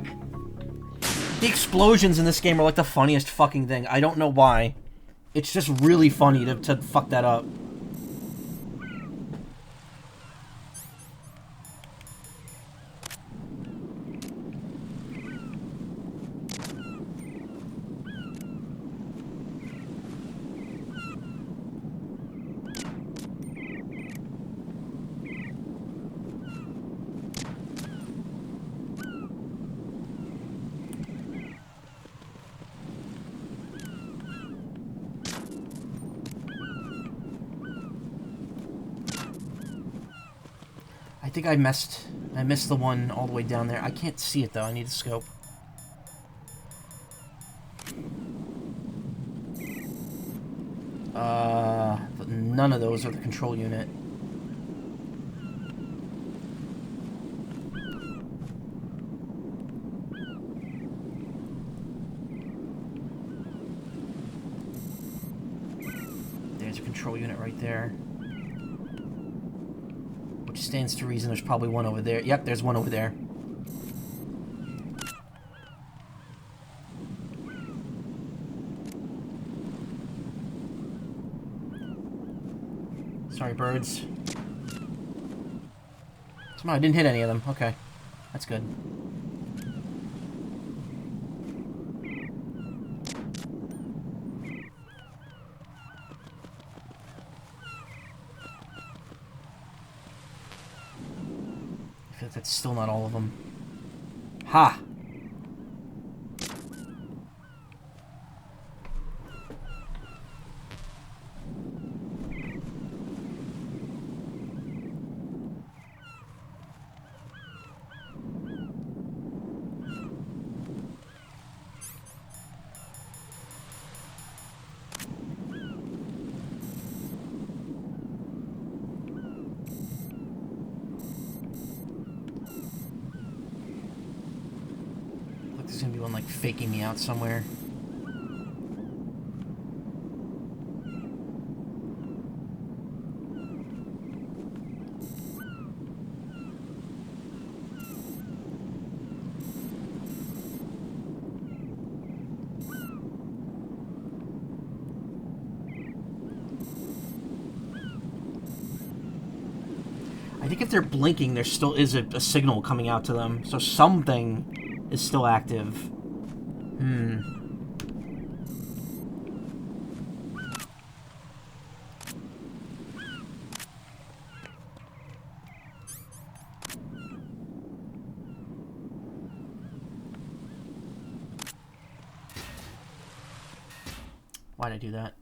The explosions in this game are like the funniest fucking thing. I don't know why. It's just really funny to fuck that up. I think I missed the one all the way down there. I can't see it though. I need a scope. None of those are the control unit. There's a control unit right there. Which stands to reason there's probably one over there. Yep, there's one over there. Sorry, birds. Somehow I didn't hit any of them. Okay. That's good. I feel like that's still not all of them. Ha! There's gonna be one like faking me out somewhere. I think if they're blinking, there still is a signal coming out to them, so something is still active. Why'd I do that?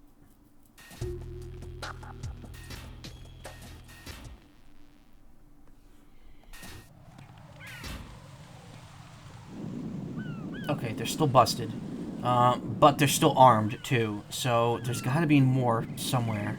Okay, they're still busted. But they're still armed, too. So, there's gotta be more somewhere.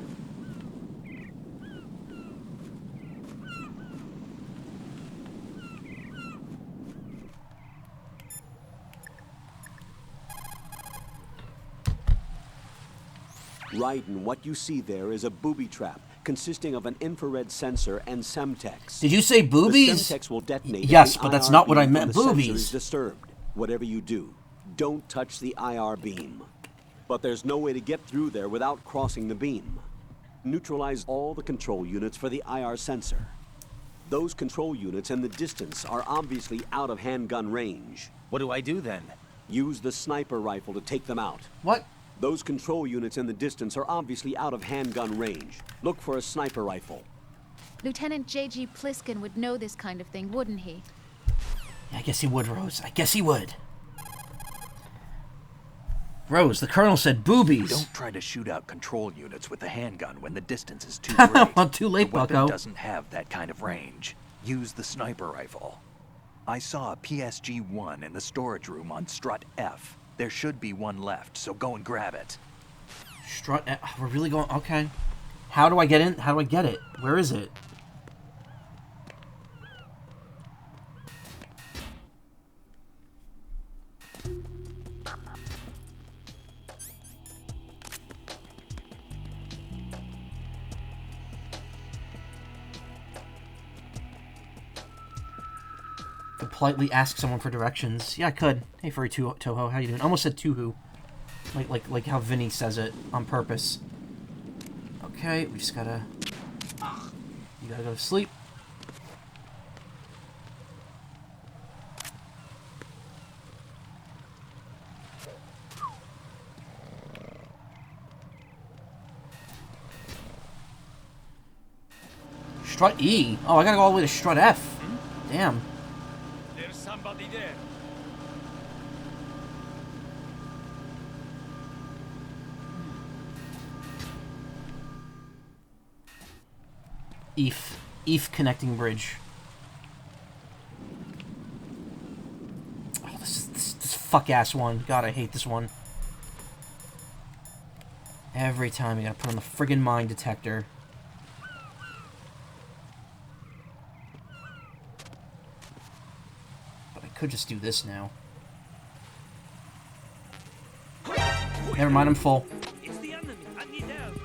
Raiden, what you see there is a booby trap consisting of an infrared sensor and Semtex. Did you say boobies? The Semtex will detonate yes, if but the that's IR not what I beam meant. from the sensor is Boobies. disturbed. Whatever you do, don't touch the IR beam. But there's no way to get through there without crossing the beam. Neutralize all the control units for the IR sensor. Those control units and the distance are obviously out of handgun range. What do I do then? Use the sniper rifle to take them out. What? Those control units in the distance are obviously out of handgun range. Look for a sniper rifle. Lieutenant J.G. Pliskin would know this kind of thing, wouldn't he? I guess he would, Rose. I guess he would. Rose, the colonel said boobies. Don't try to shoot out control units with a handgun when the distance is too great. Well, too late, the weapon bucko. doesn't have that kind of range. Use the sniper rifle. I saw a PSG-1 in the storage room on strut F. There should be one left, so go and grab it. Strut F. We're really going... Okay. How do I get in? How do I get it? Where is it? Could politely ask someone for directions. Yeah, I could. Hey, furry Toho, how you doing? I almost said Tuhu. Like how Vinny says it on purpose. Okay, we just gotta... You gotta go to sleep. Strut E? Oh, I gotta go all the way to Strut F. Damn. There's somebody there. EF connecting bridge. Oh, this fuck-ass one. God, I hate this one. Every time you gotta put on the friggin' mine detector. But I could just do this now. Never mind, I'm full. It's the enemy. I need help.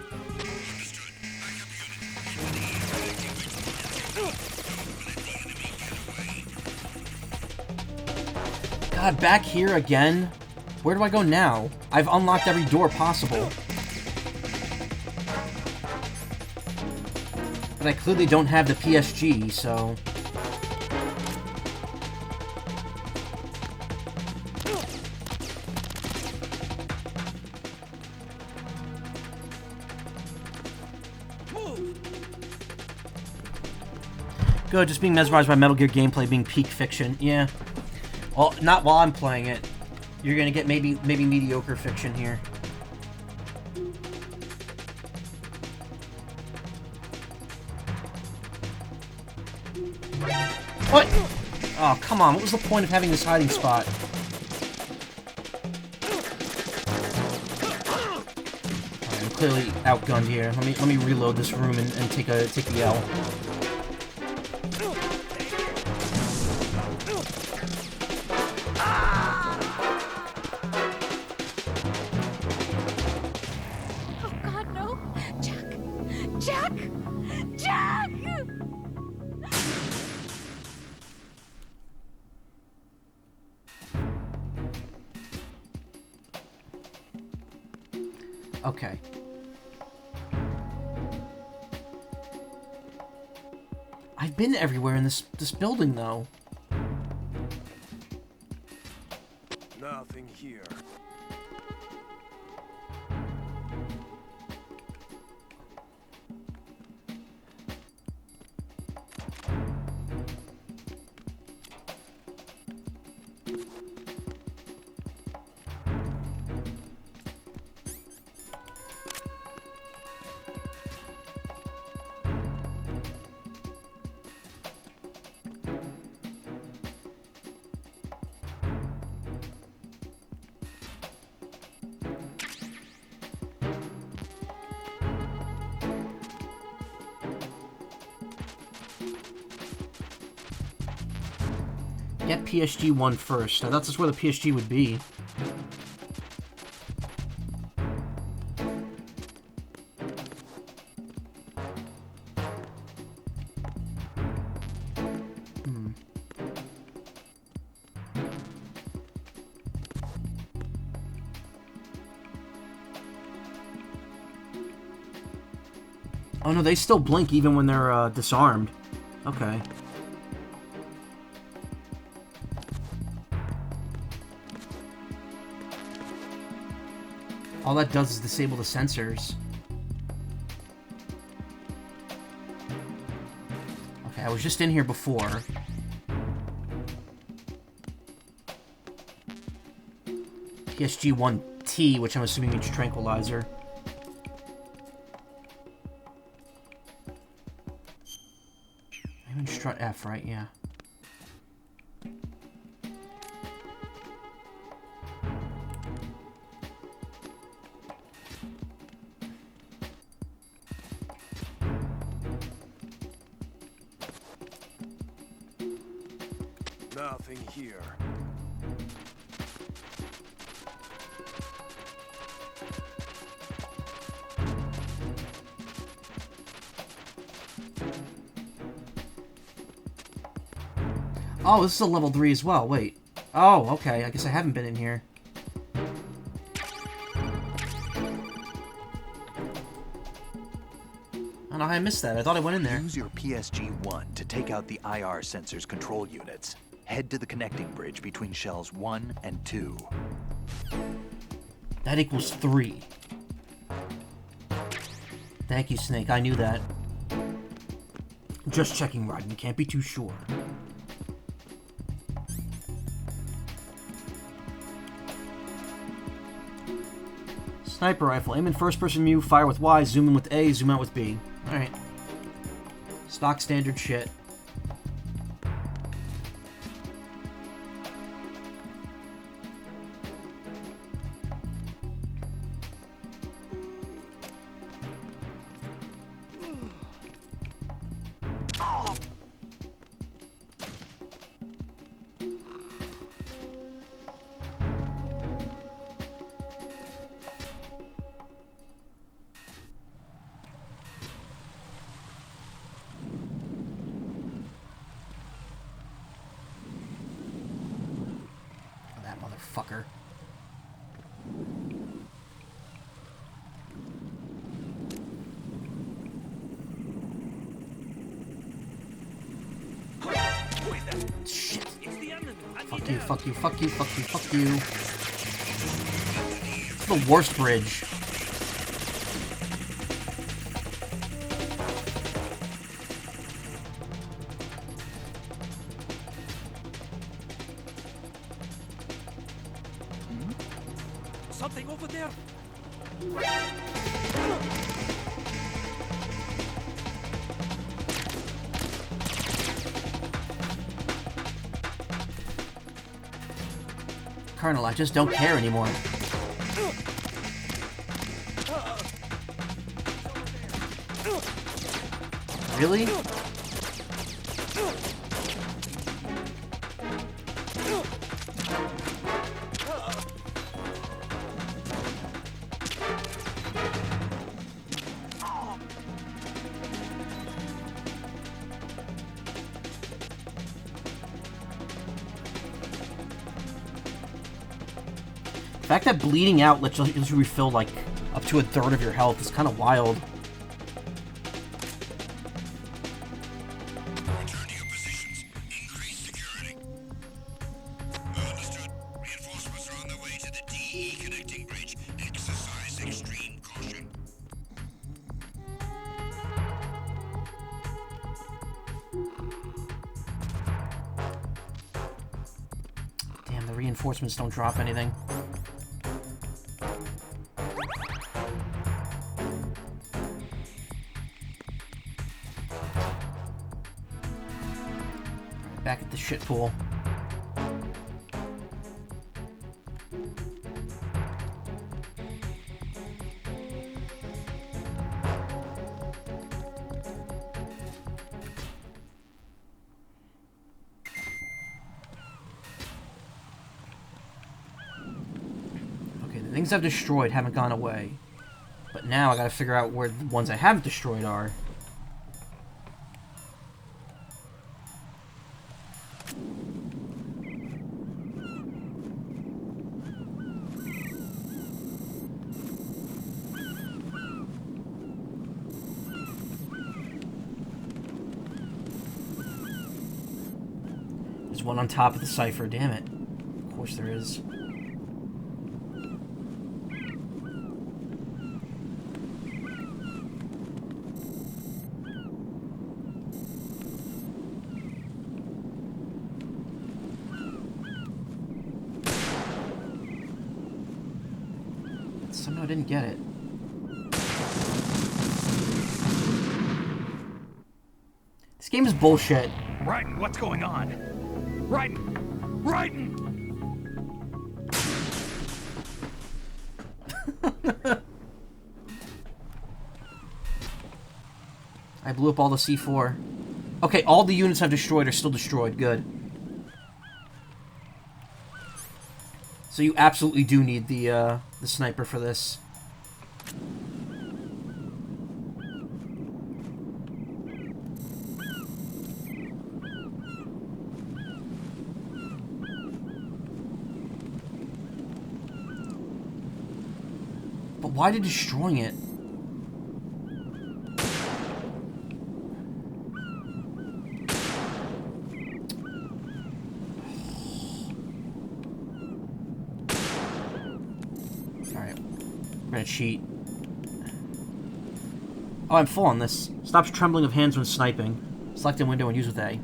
God, back here again? Where do I go now? I've unlocked every door possible. But I clearly don't have the PSG, so... Good, just being mesmerized by Metal Gear gameplay being peak fiction. Yeah. Well, not while I'm playing it. You're gonna get maybe mediocre fiction here. What? Oh, come on. What was the point of having this hiding spot? Alright, I'm clearly outgunned here. Let me reload this room and take the L. Oh God, no! Jack! Jack! Jack! Okay. I've been everywhere in this building, though. Nothing here. Get PSG-1 first. I thought that's where the PSG would be. Oh no, they still blink even when they're disarmed. Okay. All that does is disable the sensors. Okay, I was just in here before. PSG-1T, which I'm assuming means tranquilizer. I'm in strut F, right? Yeah. Nothing here. Oh, this is a level 3 as well. Wait. Oh, okay. I guess I haven't been in here. I don't know how I missed that. I thought I went in there. Use your PSG-1 to take out the IR sensor's control units. Head to the connecting bridge between shells 1 and 2. That equals 3. Thank you, Snake. I knew that. Just checking, Rodney. Can't be too sure. Sniper rifle. Aim in first-person view, fire with Y, zoom in with A, zoom out with B. Alright. Stock standard shit. That motherfucker. Shit. Fuck you, fuck you, fuck you, fuck you, fuck you. It's the worst bridge. Something over there. Colonel, I just don't care anymore. Really? The fact that bleeding out lets you refill like up to 1/3 of your health is kind of wild. Return to your positions. Increase security. Understood. Reinforcements are on their way to the DE connecting bridge. Exercise extreme caution. Damn, the reinforcements don't drop anything. Back at the shit pool. things I've destroyed haven't gone away. But now I gotta figure out where the ones I haven't destroyed are. There's one on top of the cipher, damn it. Of course there is. Somehow I didn't get it. This game is bullshit. Raiden, what's going on? Raiden! Raiden! I blew up all the C4. Okay, all the units I've destroyed are still destroyed. Good. So you absolutely do need the sniper for this. But why did destroying it? Cheat. Oh, I'm full on this. Stops trembling of hands when sniping. Select a window and use with A.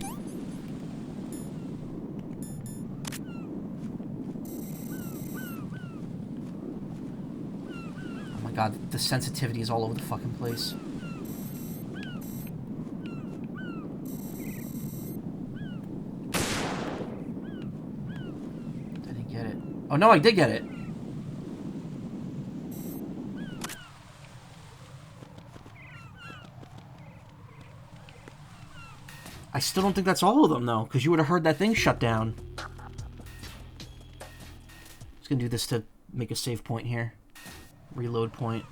Oh my god, the sensitivity is all over the fucking place. I didn't get it. Oh no, I did get it. I still don't think that's all of them, though, because you would have heard that thing shut down. Just gonna do this to make a save point here. Reload point.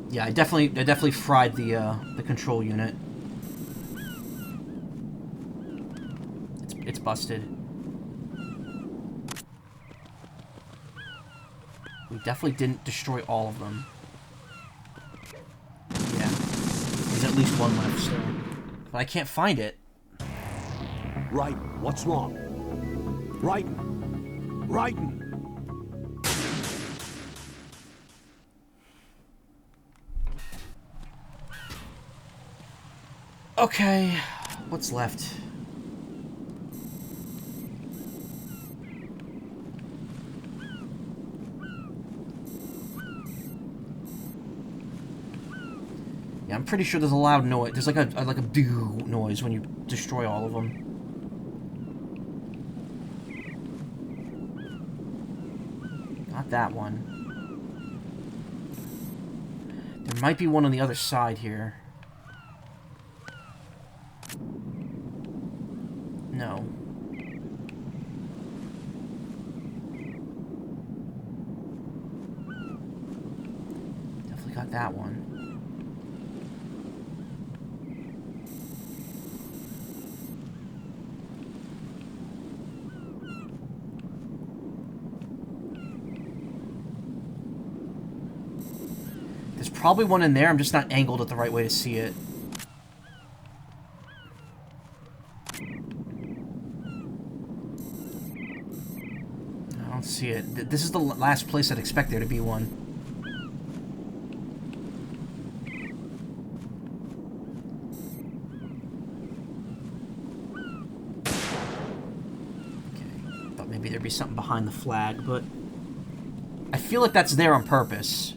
Yeah, I definitely fried the control unit. It's busted. We definitely didn't destroy all of them. Yeah, there's at least one left still, but I can't find it. Raiden, what's wrong? Raiden! Raiden! Okay, what's left? Yeah, I'm pretty sure there's a loud noise. There's like a doo noise when you destroy all of them. Not that one. There might be one on the other side here. No. Definitely got that one. There's probably one in there, I'm just not angled at the right way to see it. See it. This is the last place I'd expect there to be one. Okay. Thought maybe there'd be something behind the flag, but I feel like that's there on purpose.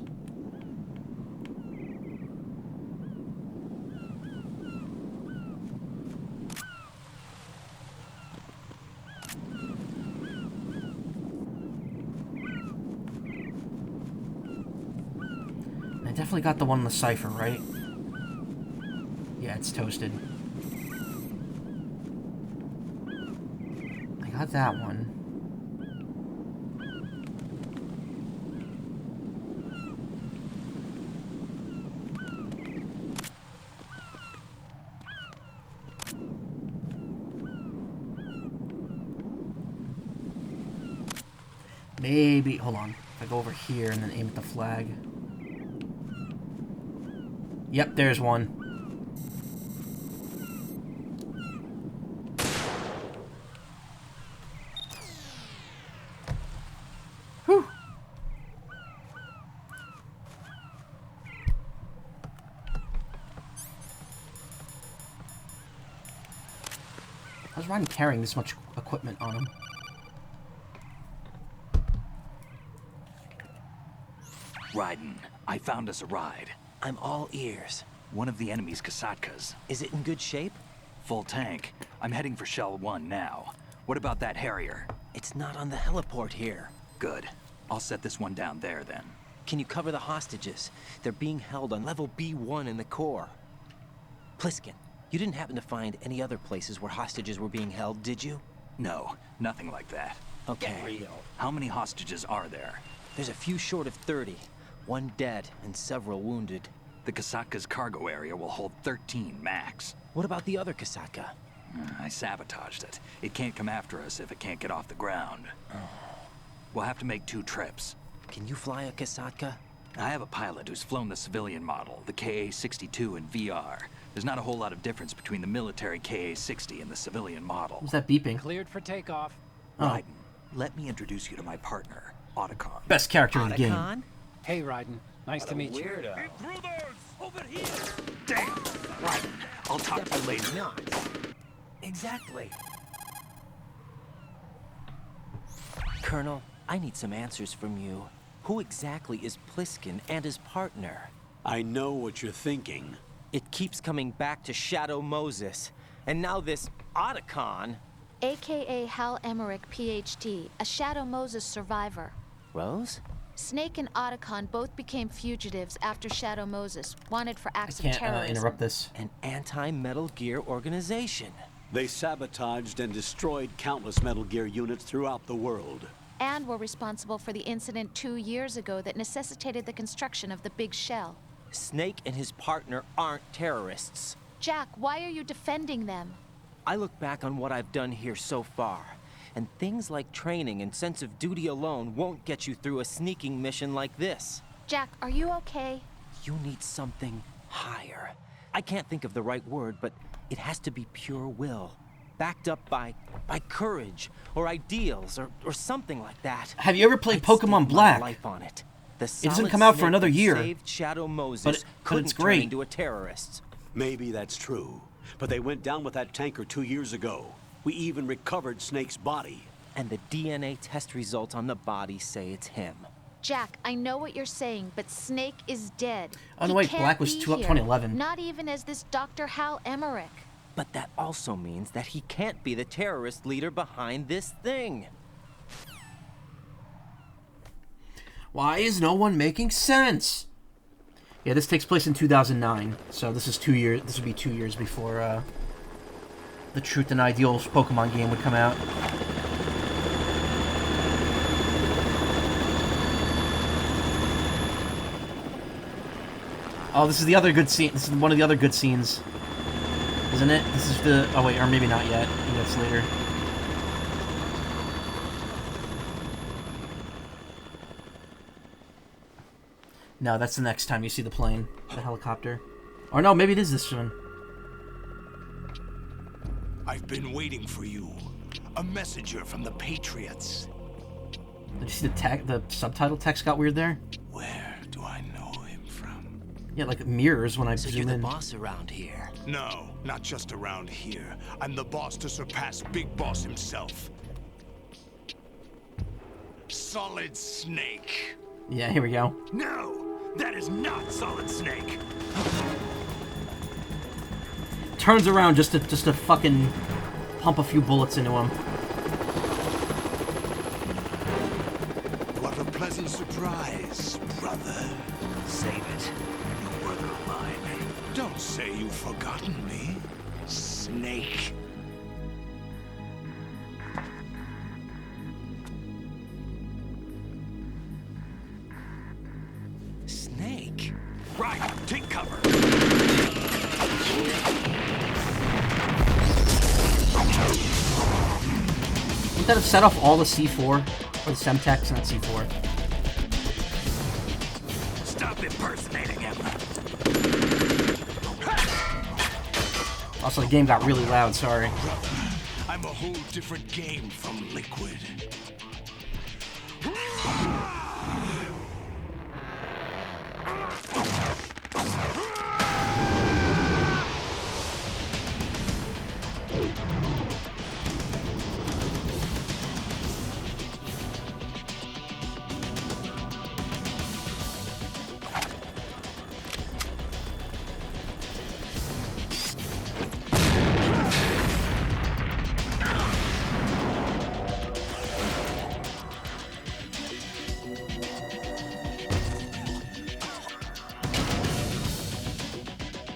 definitely got the one in the cipher, right? Yeah, it's toasted. I got that one. Maybe, hold on. If I go over here and then aim at the flag. Yep, there's one. Whew. How's Rodney carrying this much equipment on him? Raiden, I found us a ride. I'm all ears. One of the enemy's Kasatkas. Is it in good shape? Full tank. I'm heading for Shell 1 now. What about that Harrier? It's not on the heliport here. Good. I'll set this one down there then. Can you cover the hostages? They're being held on level B1 in the core. Pliskin, you didn't happen to find any other places where hostages were being held, did you? No, nothing like that. Okay. How many hostages are there? There's a few short of 30. One dead and several wounded. The Kasatka's cargo area will hold 13 max. What about the other Kasatka? I sabotaged it. It can't come after us if it can't get off the ground. We'll have to make 2 trips. Can you fly a Kasatka? I have a pilot who's flown the civilian model, the KA-62 in VR. There's not a whole lot of difference between the military KA-60 and the civilian model. What's that beeping? Cleared for takeoff. Oh. Raiden, let me introduce you to my partner, Otacon. Best character in the game. Hey, Raiden. Nice to meet you. Intruders! Over here! Damn! Raiden, I'll talk to you later. Not. Exactly. Colonel, I need some answers from you. Who exactly is Pliskin and his partner? I know what you're thinking. It keeps coming back to Shadow Moses. And now this Otacon. AKA Hal Emmerich, PhD, a Shadow Moses survivor. Rose? Snake and Otacon both became fugitives after Shadow Moses, wanted for acts of Can't terrorism. interrupt this. An anti-Metal Gear organization. They sabotaged and destroyed countless Metal Gear units throughout the world. And were responsible for the incident 2 years ago that necessitated the construction of the Big Shell. Snake and his partner aren't terrorists. Jack, why are you defending them? I look back on what I've done here so far, and things like training and sense of duty alone won't get you through a sneaking mission like this. Jack, are you okay? You need something higher. I can't think of the right word, but it has to be pure will. Backed up by courage, or ideals, or something like that. Have you ever played I'd Pokemon stake my Black? life on it. It doesn't come out for another year. Saved Shadow Moses, but couldn't it's turn great. into a terrorist. Maybe that's true, but they went down with that tanker 2 years ago. We even recovered Snake's body. And the DNA test results on the body say it's him. Jack, I know what you're saying, but Snake is dead. Oh, no, He wait, can't Black was be 2011. Here, not even as this Dr. Hal Emmerich. But that also means that he can't be the terrorist leader behind this thing. Why is no one making sense? Yeah, this takes place in 2009, so this is 2 years. This would be 2 years before the Truth and Ideals Pokemon game would come out. Oh, this is the other good scene. This is one of the other good scenes, isn't it? This is the. Oh wait, or maybe not yet. Maybe that's later. No, that's the next time you see the plane, the helicopter. Or no, maybe it is this one. I've been waiting for you. A messenger from the Patriots. Did you see the subtitle text got weird there? Where do I know him from? Yeah, like mirrors when I So zoom you're the in. boss around here. No, not just around here. I'm the boss to surpass Big Boss himself. Solid Snake. Yeah, here we go. No, that is not Solid Snake. Turns around just to fucking pump a few bullets into him. What a pleasant surprise, brother. Save it. You work of mine. Don't say you've forgotten me, Snake. Snake? Right, take cover. Wouldn't that have set off all the C4? Or the Semtex, not C4? Stop impersonating him. Also, the game got really loud, sorry. I'm a whole different game from Liquid.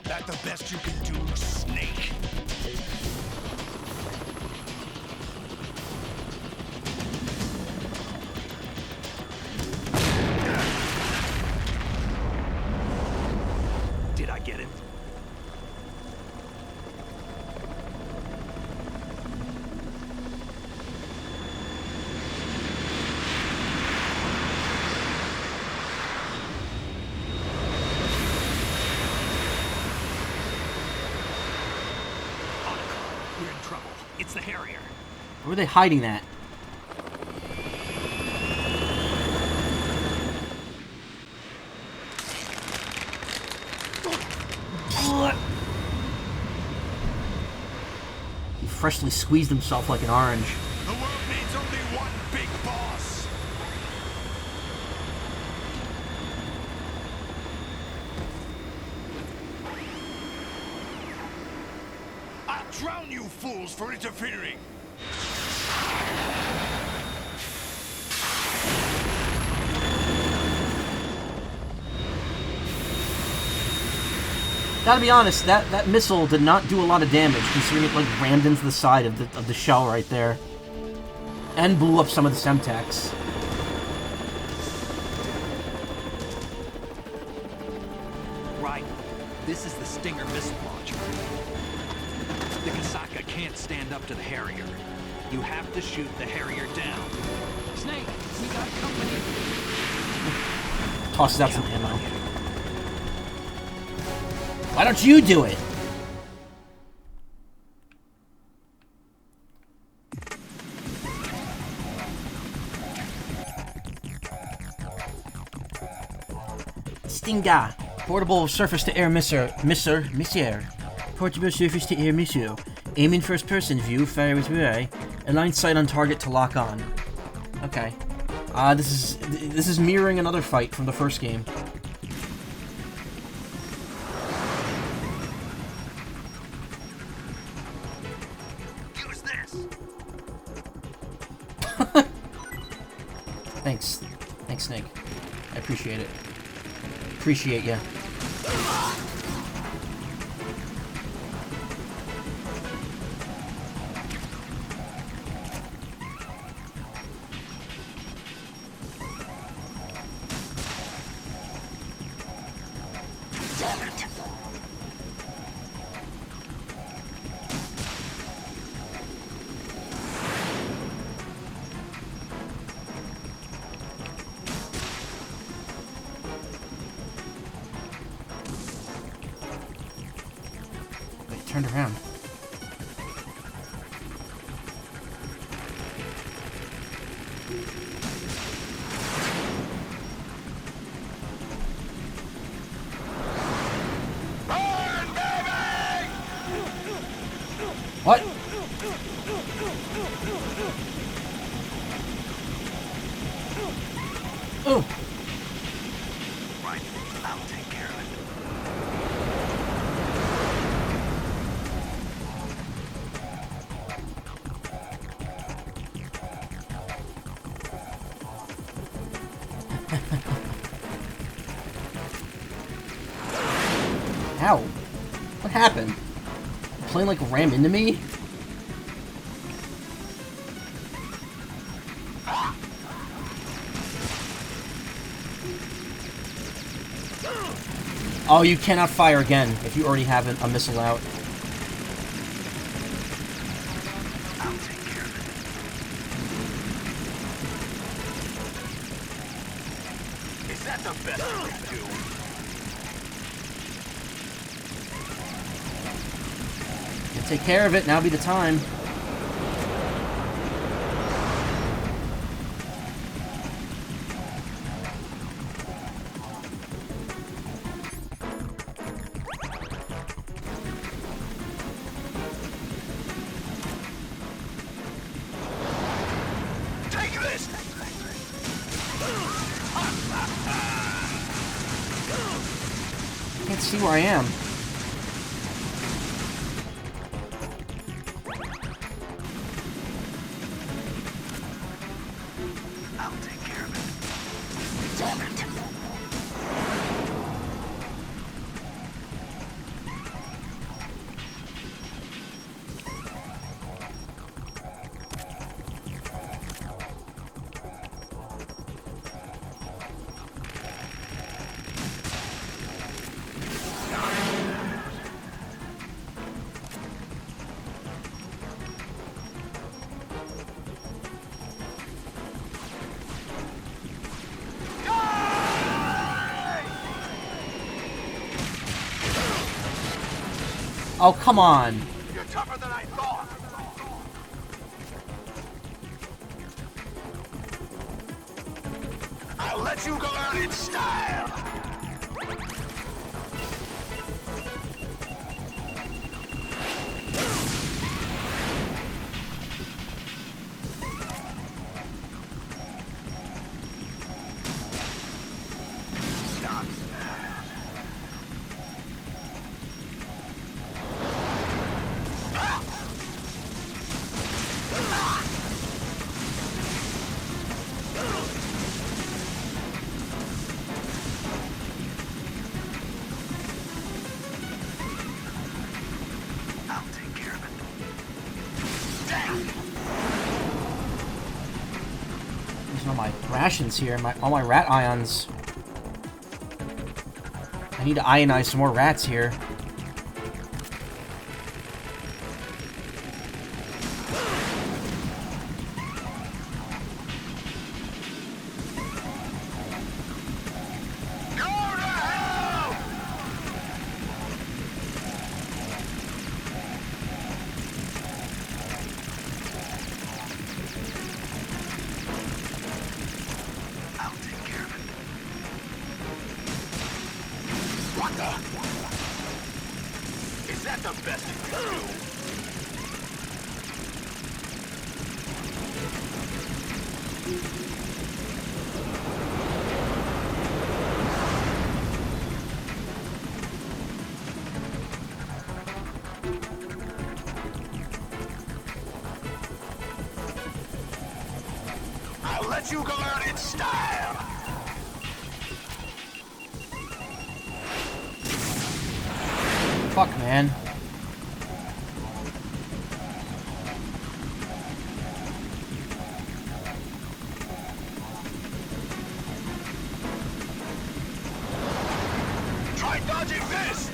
That the best you can do, Snake? Did I get it? We're in trouble. It's the Harrier. Where are they hiding that? He freshly squeezed himself like an orange. The world needs only one big boss. I'll drown you fools for interfering. Gotta be honest, that missile did not do a lot of damage, considering it like rammed into the side of the shell right there, and blew up some of the Semtex. Right. This is the Stinger missile launcher. The Kasaka can't stand up to the Harrier. You have to shoot the Harrier down. Snake, we got company. Tosses out some ammo. Why don't you do it? Stinger. Portable surface-to-air missile. Portable surface-to-air missile. Aim in first-person view, fire with rear, align sight on target to lock on. Okay. This is mirroring another fight from the first game. Use this. Thanks. Thanks, Snake. I appreciate it. Appreciate ya. Damn it. Wait, turned around. What? Oh. Right, I'll take care of it. Ow. What happened? The plane, like, rammed into me? Oh, you cannot fire again if you already have a missile out. I'll take care of it. Is that the best we can do? You take care of it, now be the time. Can't see where I am. I'll take care of it. Damn it. Oh, come on. You're tougher than I thought. I'll let you go out in style. All my rations here, all my rat ions. I need to ionize some more rats here. Is that the best you can do? I'll let you go out in style. Fuck, man. Try dodging this!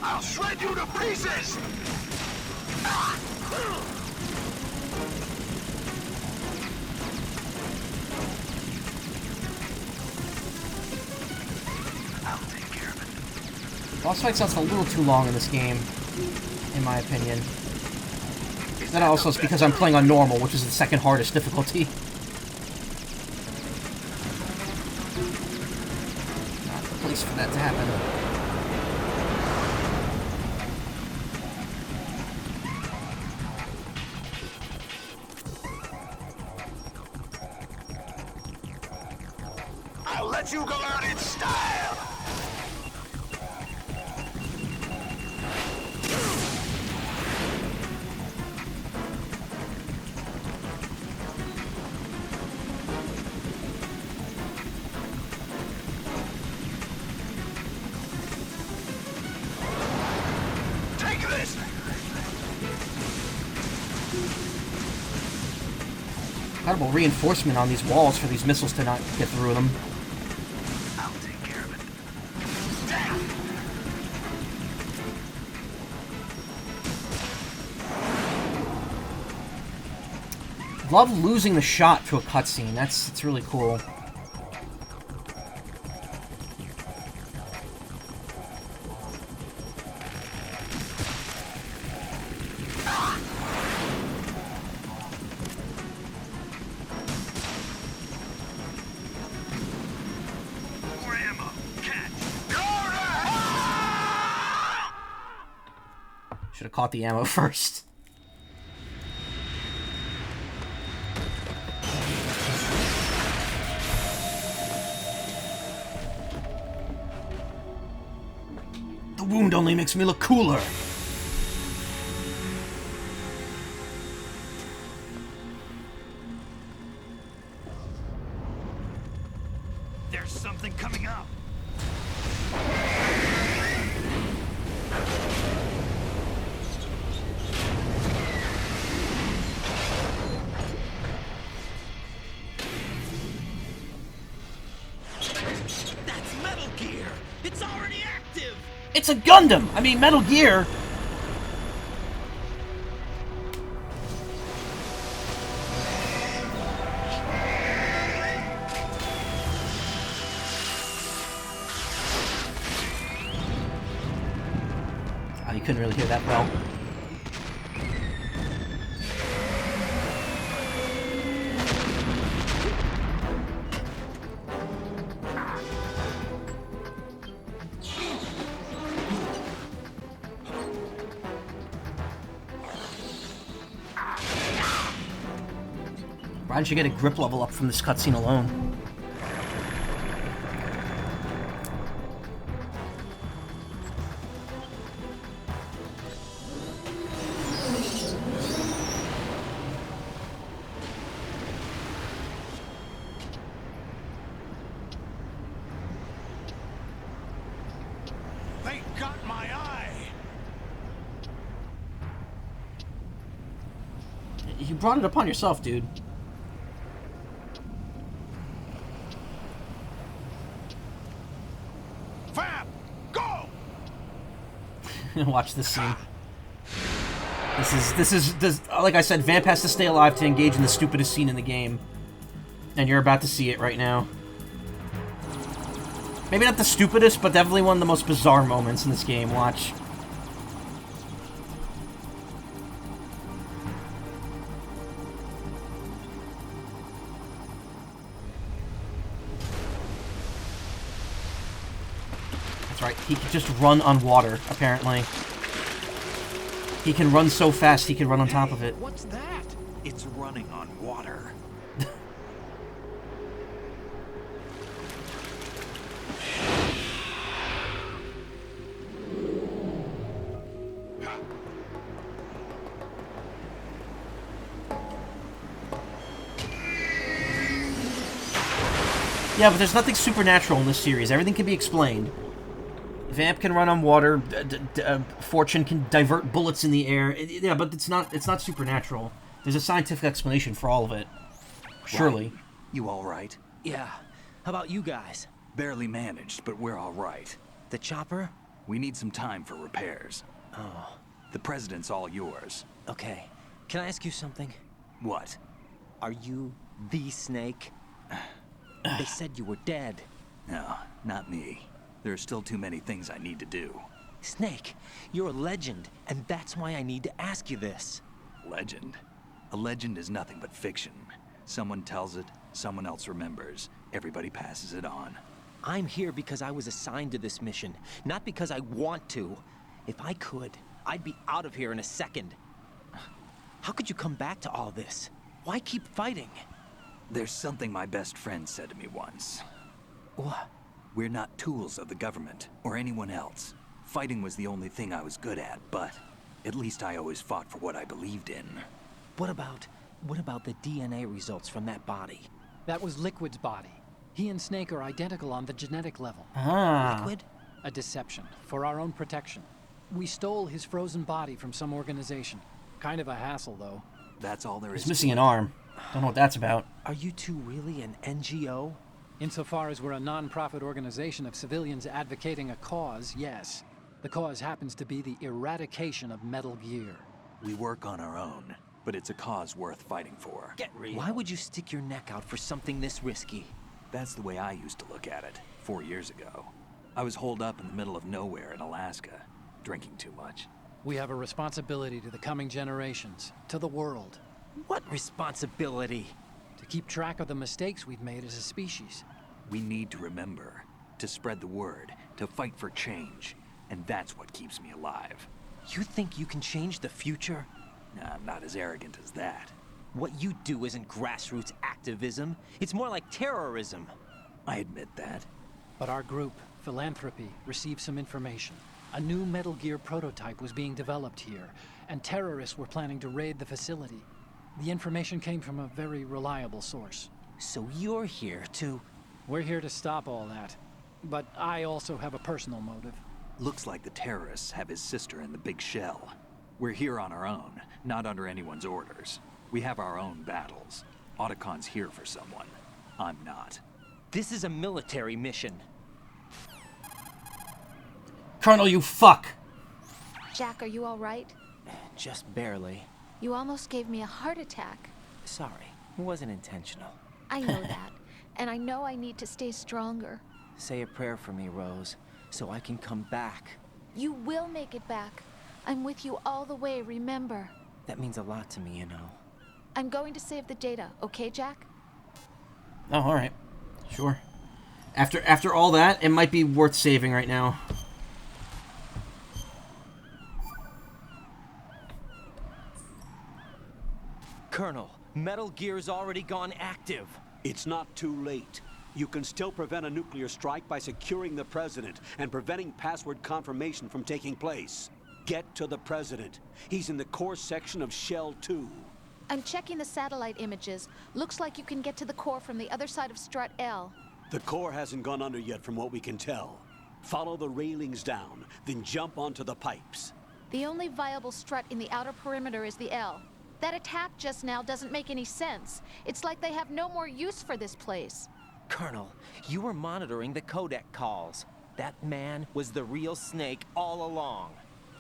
I'll shred you to pieces! I'll take care of it. Boss fight sounds a little too long in this game, in in my opinion. That also is because I'm playing on normal, which is the second hardest difficulty. Not the place for that to happen. I'll let you go out in style! Take this! Incredible reinforcement on these walls for these missiles to not get through them. I'll take care of it. Love losing the shot to a cutscene. It's really cool. Should have caught the ammo first. The wound only makes me look cooler. There's something coming up. That's Metal Gear! It's already active! It's a Gundam! I mean, Metal Gear! Oh, you couldn't really hear that well. Why didn't you get a grip level up from this cutscene alone? They got my eye! You brought it upon yourself, dude. Fab! Go! Watch this scene. This is like I said, Vamp has to stay alive to engage in the stupidest scene in the game. And you're about to see it right now. Maybe not the stupidest, but definitely one of the most bizarre moments in this game. Watch. That's right, he can just run on water, apparently. He can run so fast, he can run on top of it. What's that? It's running on water. Yeah, but there's nothing supernatural in this series. Everything can be explained. Vamp can run on water. Fortune can divert bullets in the air. Yeah, but it's not supernatural. There's a scientific explanation for all of it. Surely. Right. You all right? Yeah. How about you guys? Barely managed, but we're all right. The chopper? We need some time for repairs. Oh. The president's all yours. Okay. Can I ask you something? What? Are you the Snake? They said you were dead. No, not me. There are still too many things I need to do. Snake, you're a legend, and that's why I need to ask you this. Legend? A legend is nothing but fiction. Someone tells it, someone else remembers. Everybody passes it on. I'm here because I was assigned to this mission, not because I want to. If I could, I'd be out of here in a second. How could you come back to all this? Why keep fighting? There's something my best friend said to me once. What? We're not tools of the government or anyone else. Fighting was the only thing I was good at, but at least I always fought for what I believed in. What about the DNA results from that body? That was Liquid's body. He and Snake are identical on the genetic level. Ah. Liquid? A deception, for our own protection. We stole his frozen body from some organization. Kind of a hassle, though. That's all there is. He's missing an arm. Don't know what that's about. Are you two really an NGO? Insofar as we're a non-profit organization of civilians advocating a cause, yes. The cause happens to be the eradication of Metal Gear. We work on our own, but it's a cause worth fighting for. Get real. Why would you stick your neck out for something this risky? That's the way I used to look at it, 4 years ago. I was holed up in the middle of nowhere in Alaska, drinking too much. We have a responsibility to the coming generations, to the world. What responsibility? To keep track of the mistakes we've made as a species. We need to remember, to spread the word, to fight for change, and that's what keeps me alive. You think you can change the future? Nah, I'm not as arrogant as that. What you do isn't grassroots activism. It's more like terrorism. I admit that. But our group, Philanthropy, received some information. A new Metal Gear prototype was being developed here, and terrorists were planning to raid the facility. The information came from a very reliable source. So you're here to... We're here to stop all that. But I also have a personal motive. Looks like the terrorists have his sister in the big shell. We're here on our own, not under anyone's orders. We have our own battles. Otacon's here for someone. I'm not. This is a military mission. Colonel, you fuck! Jack, are you all right? Just barely. You almost gave me a heart attack. Sorry, it wasn't intentional. I know that, and I know I need to stay stronger. Say a prayer for me, Rose, so I can come back. You will make it back. I'm with you all the way, remember? That means a lot to me, you know. I'm going to save the data, okay, Jack? Oh, alright. Sure. After all that, it might be worth saving right now. Colonel, Metal Gear's already gone active. It's not too late. You can still prevent a nuclear strike by securing the president and preventing password confirmation from taking place. Get to the president. He's in the core section of Shell 2. I'm checking the satellite images. Looks like you can get to the core from the other side of Strut L. The core hasn't gone under yet from what we can tell. Follow the railings down, then jump onto the pipes. The only viable strut in the outer perimeter is the L. That attack just now doesn't make any sense. It's like they have no more use for this place. Colonel, you were monitoring the codec calls. That man was the real Snake all along.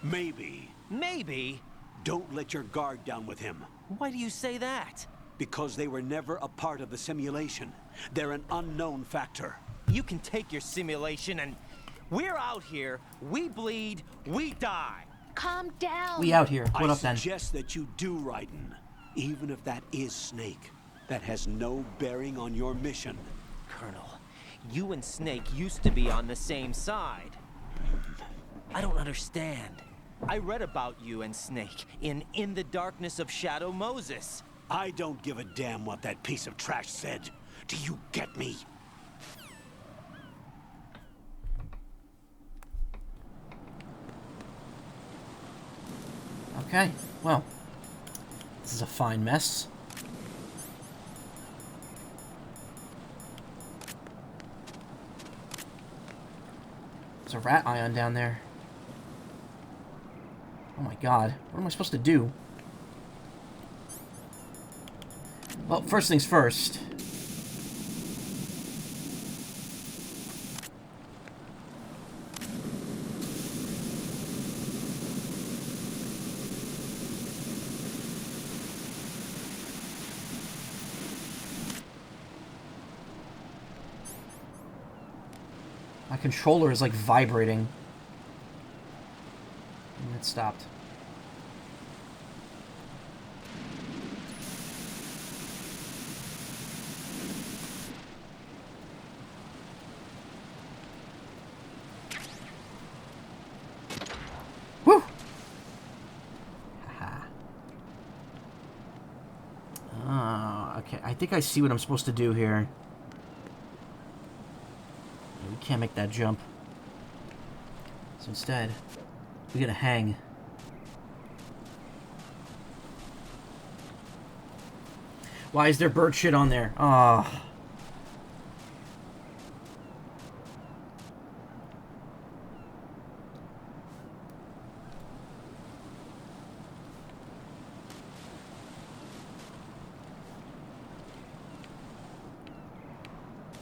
Maybe. Maybe? Don't let your guard down with him. Why do you say that? Because they were never a part of the simulation. They're an unknown factor. You can take your simulation and... We're out here, we bleed, we die. Calm down. We out here. What up then? I suggest that you do, Raiden. Even if that is Snake. That has no bearing on your mission. Colonel, you and Snake used to be on the same side. I don't understand. I read about you and Snake in the Darkness of Shadow Moses. I don't give a damn what that piece of trash said. Do you get me? Okay, well, this is a fine mess. There's a rat ion down there. Oh my god, what am I supposed to do? Well, first things first. My controller is like vibrating. it stopped. Woo! Haha. Ah, okay. I think I see what I'm supposed to do here. We can't make that jump. So instead, we're gonna hang. Why is there bird shit on there? Ah.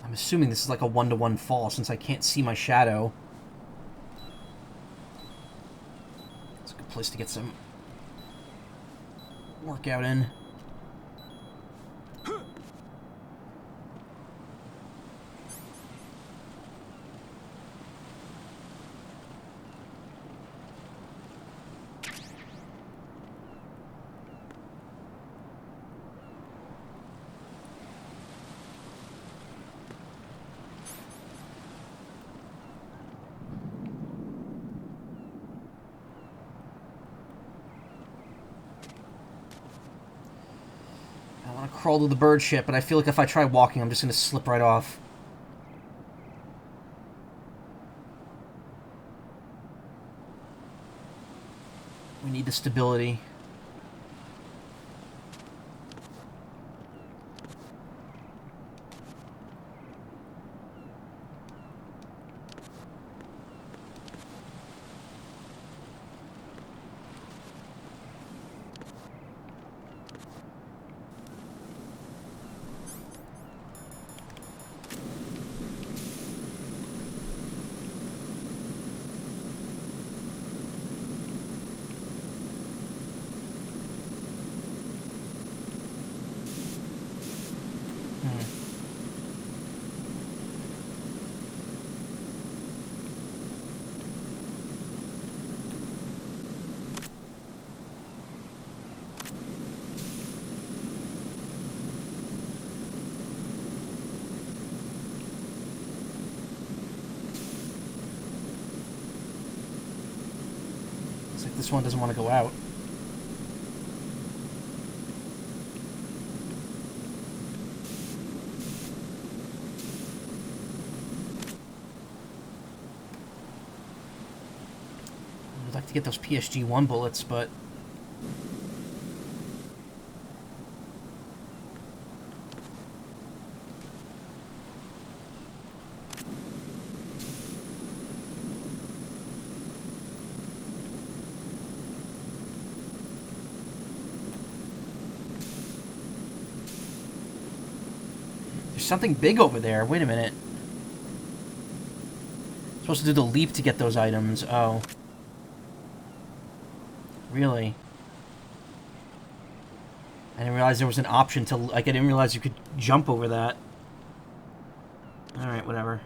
I'm assuming this is like a one-to-one fall since I can't see my shadow. It's a good place to get some workout in. I want to crawl to the bird shit, but I feel like if I try walking, I'm just going to slip right off. We need the stability. Looks like this one doesn't want to go out. I'd like to get those PSG-1 bullets, but... There's something big over there. Wait a minute. I'm supposed to do the leap to get those items. Oh. Really? I didn't realize there was an option to... Like, I didn't realize you could jump over that. Alright, whatever.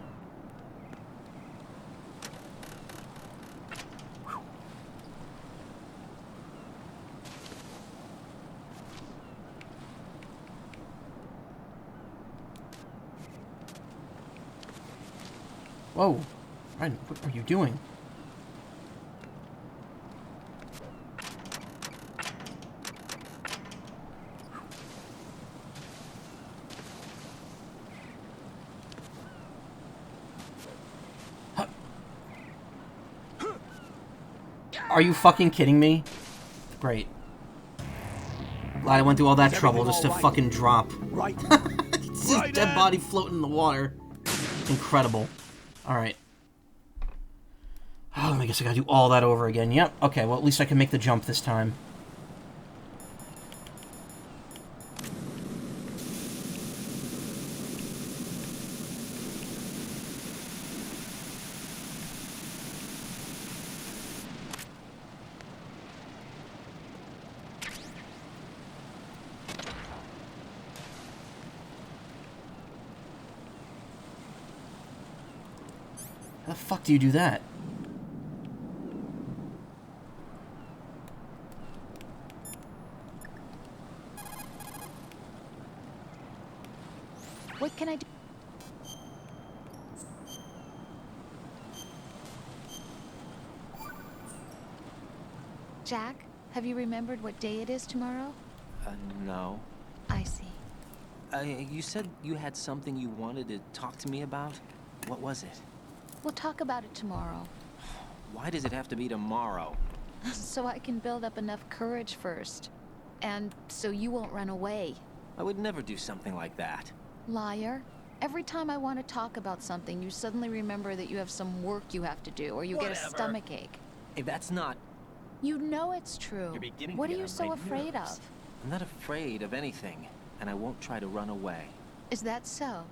Whoa. Ryan, what are you doing? Are you fucking kidding me? Great. Glad I went through all that trouble just to fucking drop. Right. It's his dead body floating in the water. Incredible. Alright. Oh, I guess I gotta do all that over again. Yep. Okay, well at least I can make the jump this time. How the fuck do you do that? Jack, have you remembered what day it is tomorrow? No. I see. You said you had something you wanted to talk to me about? What was it? We'll talk about it tomorrow. Why does it have to be tomorrow? So I can build up enough courage first. And so you won't run away. I would never do something like that. Liar. Every time I want to talk about something, you suddenly remember that you have some work you have to do, or you get a stomach ache. Hey, that's not... You know it's true. You're beginning What to are get you on so my afraid nerves. of? I'm not afraid of anything, and I won't try to run away. Is that so?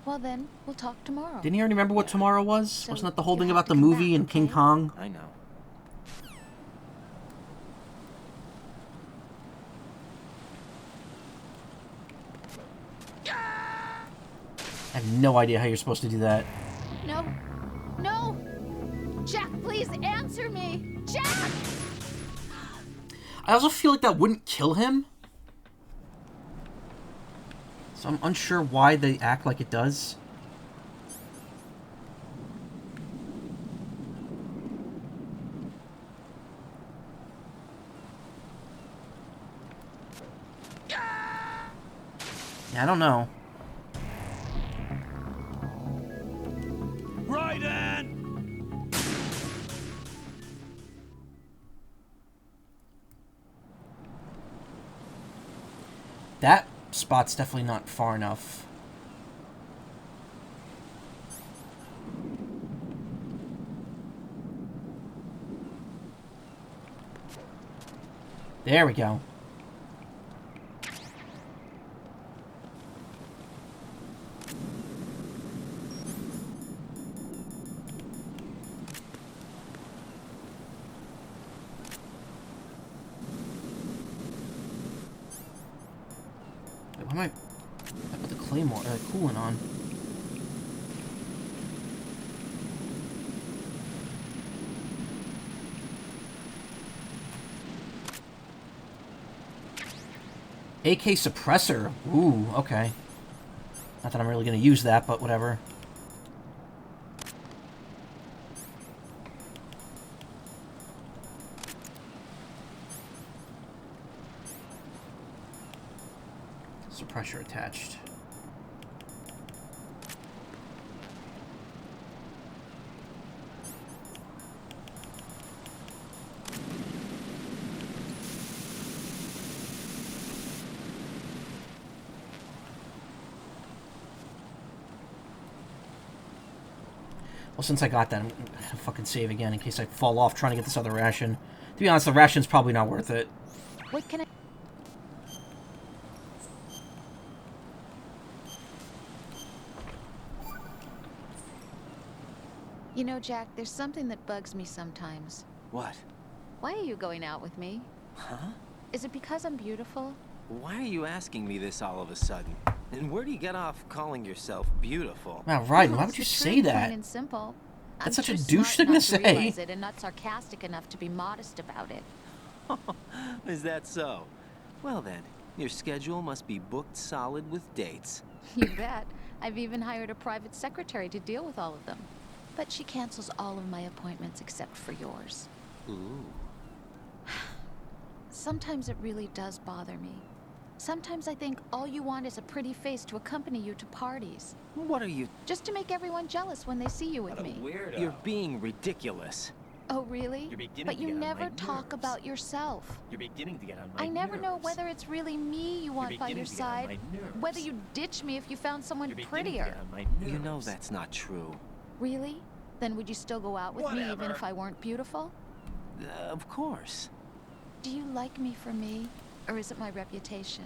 Well then, we'll talk tomorrow. Didn't you already remember what tomorrow was? So Wasn't that the whole you thing have about to the come movie back, and King okay? Kong? I know. I have no idea how you're supposed to do that. No. No! Jack, please answer me! Jack! I also feel like that wouldn't kill him. So I'm unsure why they act like it does. Yeah, I don't know. Raiden! That spot's definitely not far enough. There we go. Why am I put the claymore, coolant on? AK suppressor. Ooh, okay. Not that I'm really going to use that, but whatever. Suppressor attached. Well, since I got that, I'm gonna fucking save again in case I fall off trying to get this other ration. To be honest, the ration's probably not worth it. What can I... You know, Jack, there's something that bugs me sometimes. What? Why are you going out with me? Huh? Is it because I'm beautiful? Why are you asking me this all of a sudden? And where do you get off calling yourself beautiful? Wow, Raiden, why It's would you the say truth, that? Plain and simple. That's I'm such a too douche smart thing to not say. realize it and not sarcastic enough to be modest about it. Is that so? Well then, your schedule must be booked solid with dates. You bet. I've even hired a private secretary to deal with all of them. But she cancels all of my appointments except for yours. Ooh. Sometimes it really does bother me. Sometimes I think all you want is a pretty face to accompany you to parties. What are you... Just to make everyone jealous when they see you with me. You're being ridiculous. Oh, really? You're beginning But to you get on my never talk nerves. about yourself. You're beginning to get on my I never know nerves. whether it's really me you want by your beginning to get on side, my nerves. whether you ditch me if you found someone You're beginning to prettier. get on my nerves. You know that's not true. Really? Then would you still go out with me even if I weren't beautiful? Of course. Do you like me for me, or is it my reputation?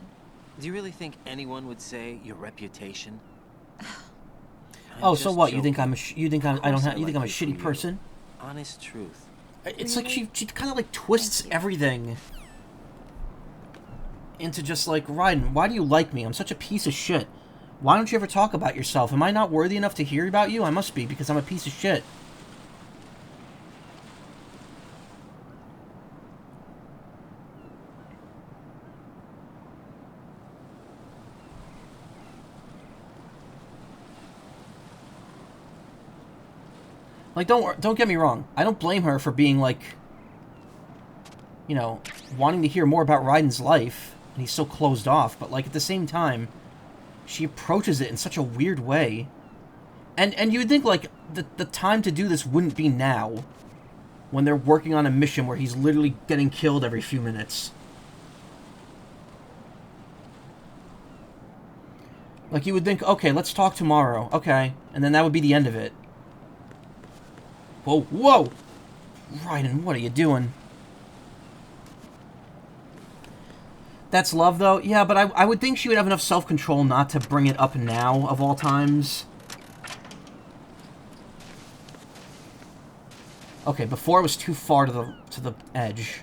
Do you really think anyone would say your reputation? Oh, so just what? You think joking. I'm a you think I'm, Of I don't course have you think I'm a like you shitty for you. person? Honest truth. It's like she kind of like twists everything into just like, Raiden, why do you like me? I'm such a piece of shit. Why don't you ever talk about yourself? Am I not worthy enough to hear about you? I must be, because I'm a piece of shit. Like, don't get me wrong. I don't blame her for being like you know, wanting to hear more about Raiden's life, and he's so closed off, but, like, at the same time, she approaches it in such a weird way. And you would think, like, the time to do this wouldn't be now, when they're working on a mission where he's literally getting killed every few minutes. Like, you would think, okay, let's talk tomorrow. Okay. And then that would be the end of it. Whoa, whoa! Raiden, what are you doing? That's love, though? Yeah, but I would think she would have enough self-control not to bring it up now, of all times. Okay, before it was too far to the edge.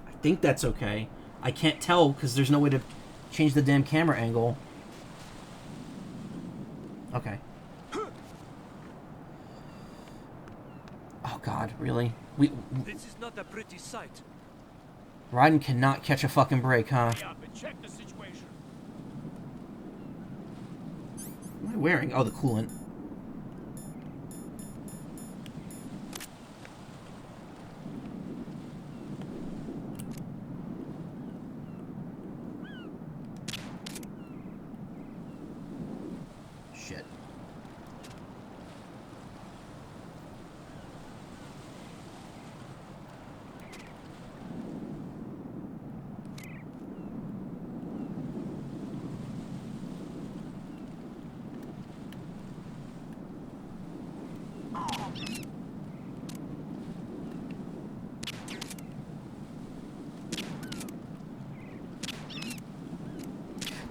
I think that's okay. I can't tell, because there's no way to change the damn camera angle. Okay. Oh god, really? This is not a pretty sight. Raiden cannot catch a fucking break, huh? Check the situation. What am I wearing? Oh, the coolant. Shit.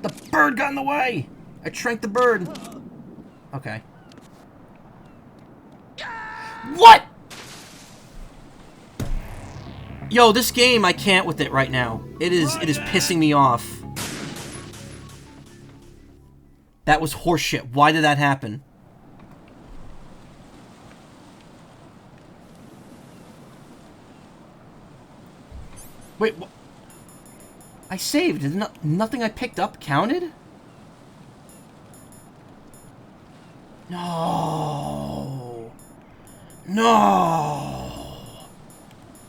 The bird got in the way! I shrank the bird. Okay. What?! Yo, this game, I can't with it right now. It is pissing me off. That was horseshit. Why did that happen? Wait, what? I saved. Nothing I picked up counted? No. No.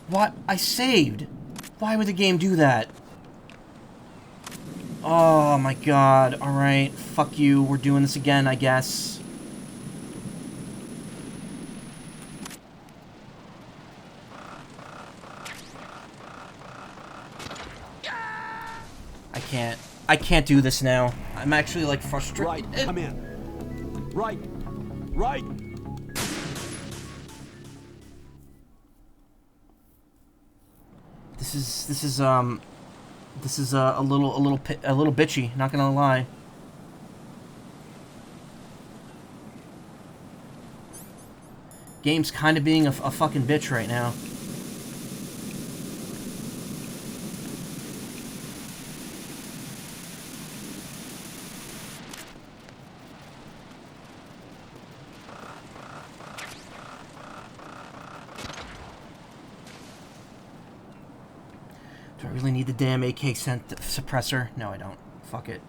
What? I saved. Why would the game do that? Oh my god. Alright. Fuck you. We're doing this again, I guess. I can't do this now. I'm actually, like, frustrated. Right, come in. Right. Right. This is a little bitchy, not gonna lie. Game's kind of being a fucking bitch right now. Do I really need the damn AK suppressor? No, I don't. Fuck it.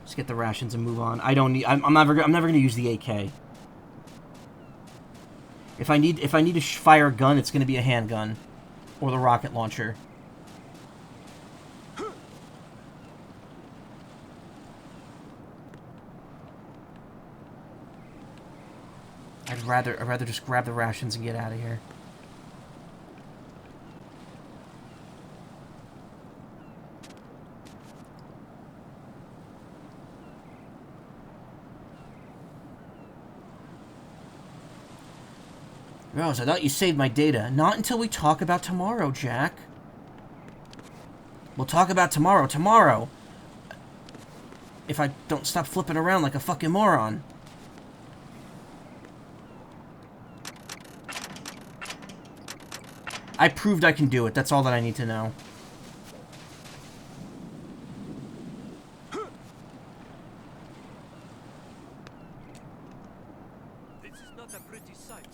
Just get the rations and move on. I don't need. I'm never gonna use the AK. If I need to fire a gun, it's gonna be a handgun, or the rocket launcher. I'd rather just grab the rations and get out of here. Rose, I thought you saved my data. Not until we talk about tomorrow, Jack. We'll talk about tomorrow. If I don't stop flipping around like a fucking moron. I proved I can do it. That's all that I need to know. This is not a pretty sight.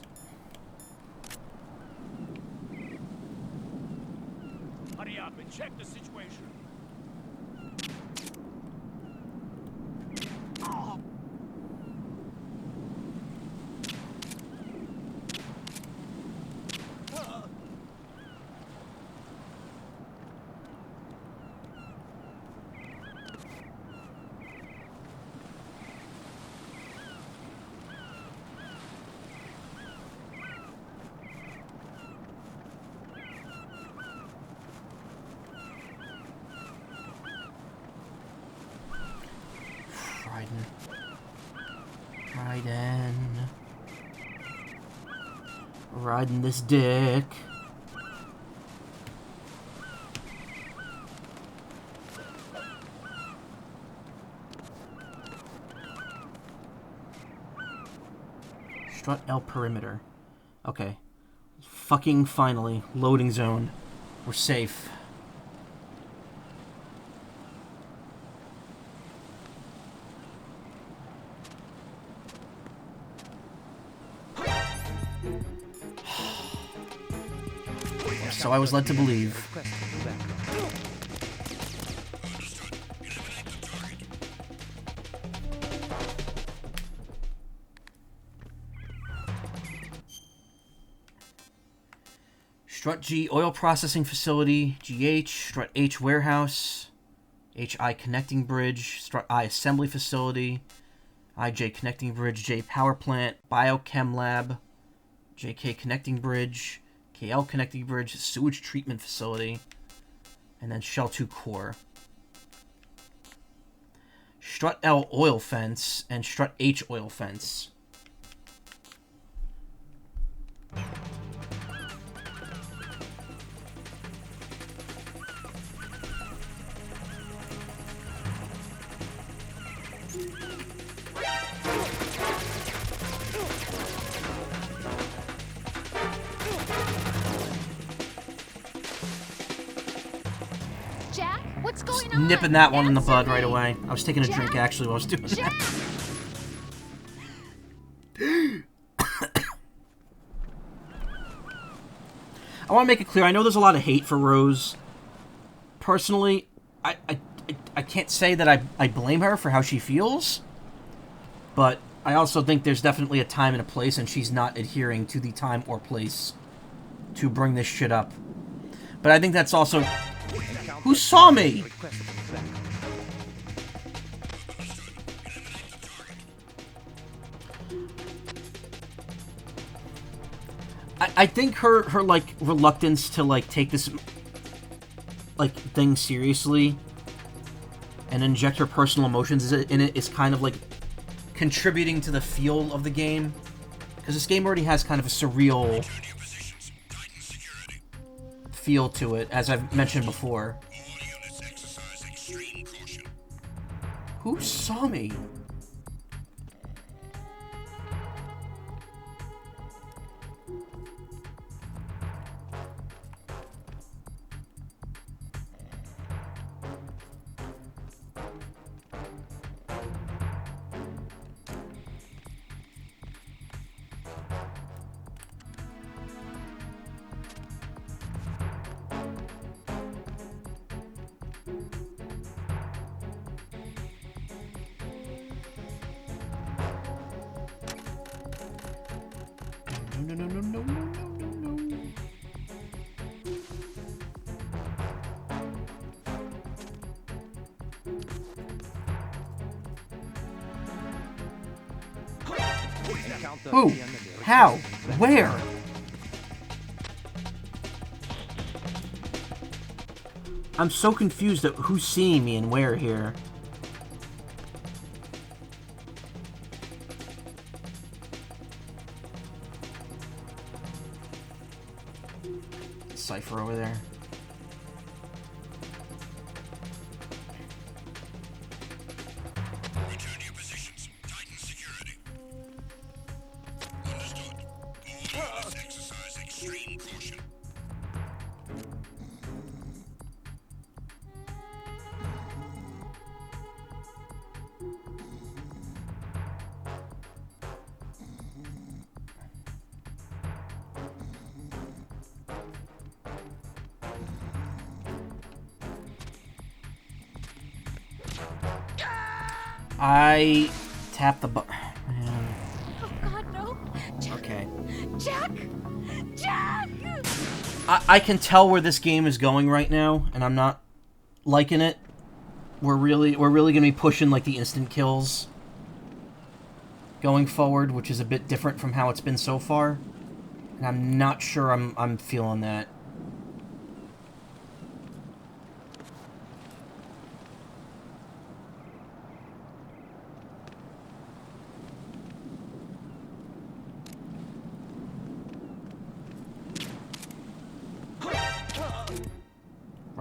Hurry up and check the situation. Raiden. Raiden. Riding this dick. Strut L perimeter. Okay. Fucking finally. Loading zone. We're safe. So I was led to believe. Strut G Oil Processing Facility, GH, Strut H Warehouse, HI Connecting Bridge, Strut I Assembly Facility, IJ Connecting Bridge, J Power Plant, Biochem Lab, JK Connecting Bridge, KL Connecting Bridge, Sewage Treatment Facility, and then Shell 2 Core. Strut L Oil Fence, and Strut H Oil Fence. Jack, what's going on? Nipping that one in the bud right away. I was taking a drink actually while I was doing that. I want to make it clear, I know there's a lot of hate for Rose. Personally, I can't say that I blame her for how she feels, but I also think there's definitely a time and a place, and she's not adhering to the time or place to bring this shit up. But I think that's also... Who saw me? I think her like reluctance to like take this like thing seriously and inject her personal emotions in it is kind of like contributing to the feel of the game, because this game already has kind of a surreal feel to it, as I've mentioned before. Who saw me? Who? How? Where? I'm so confused at who's seeing me and where here. Cypher over there. Return to your positions. Tighten security. Understood. All units exercise extreme caution. I tapped the button. Oh God, no! Jack. Okay. Jack! Jack! I can tell where this game is going right now, and I'm not liking it. We're really gonna be pushing like the instant kills going forward, which is a bit different from how it's been so far. And I'm not sure I'm feeling that.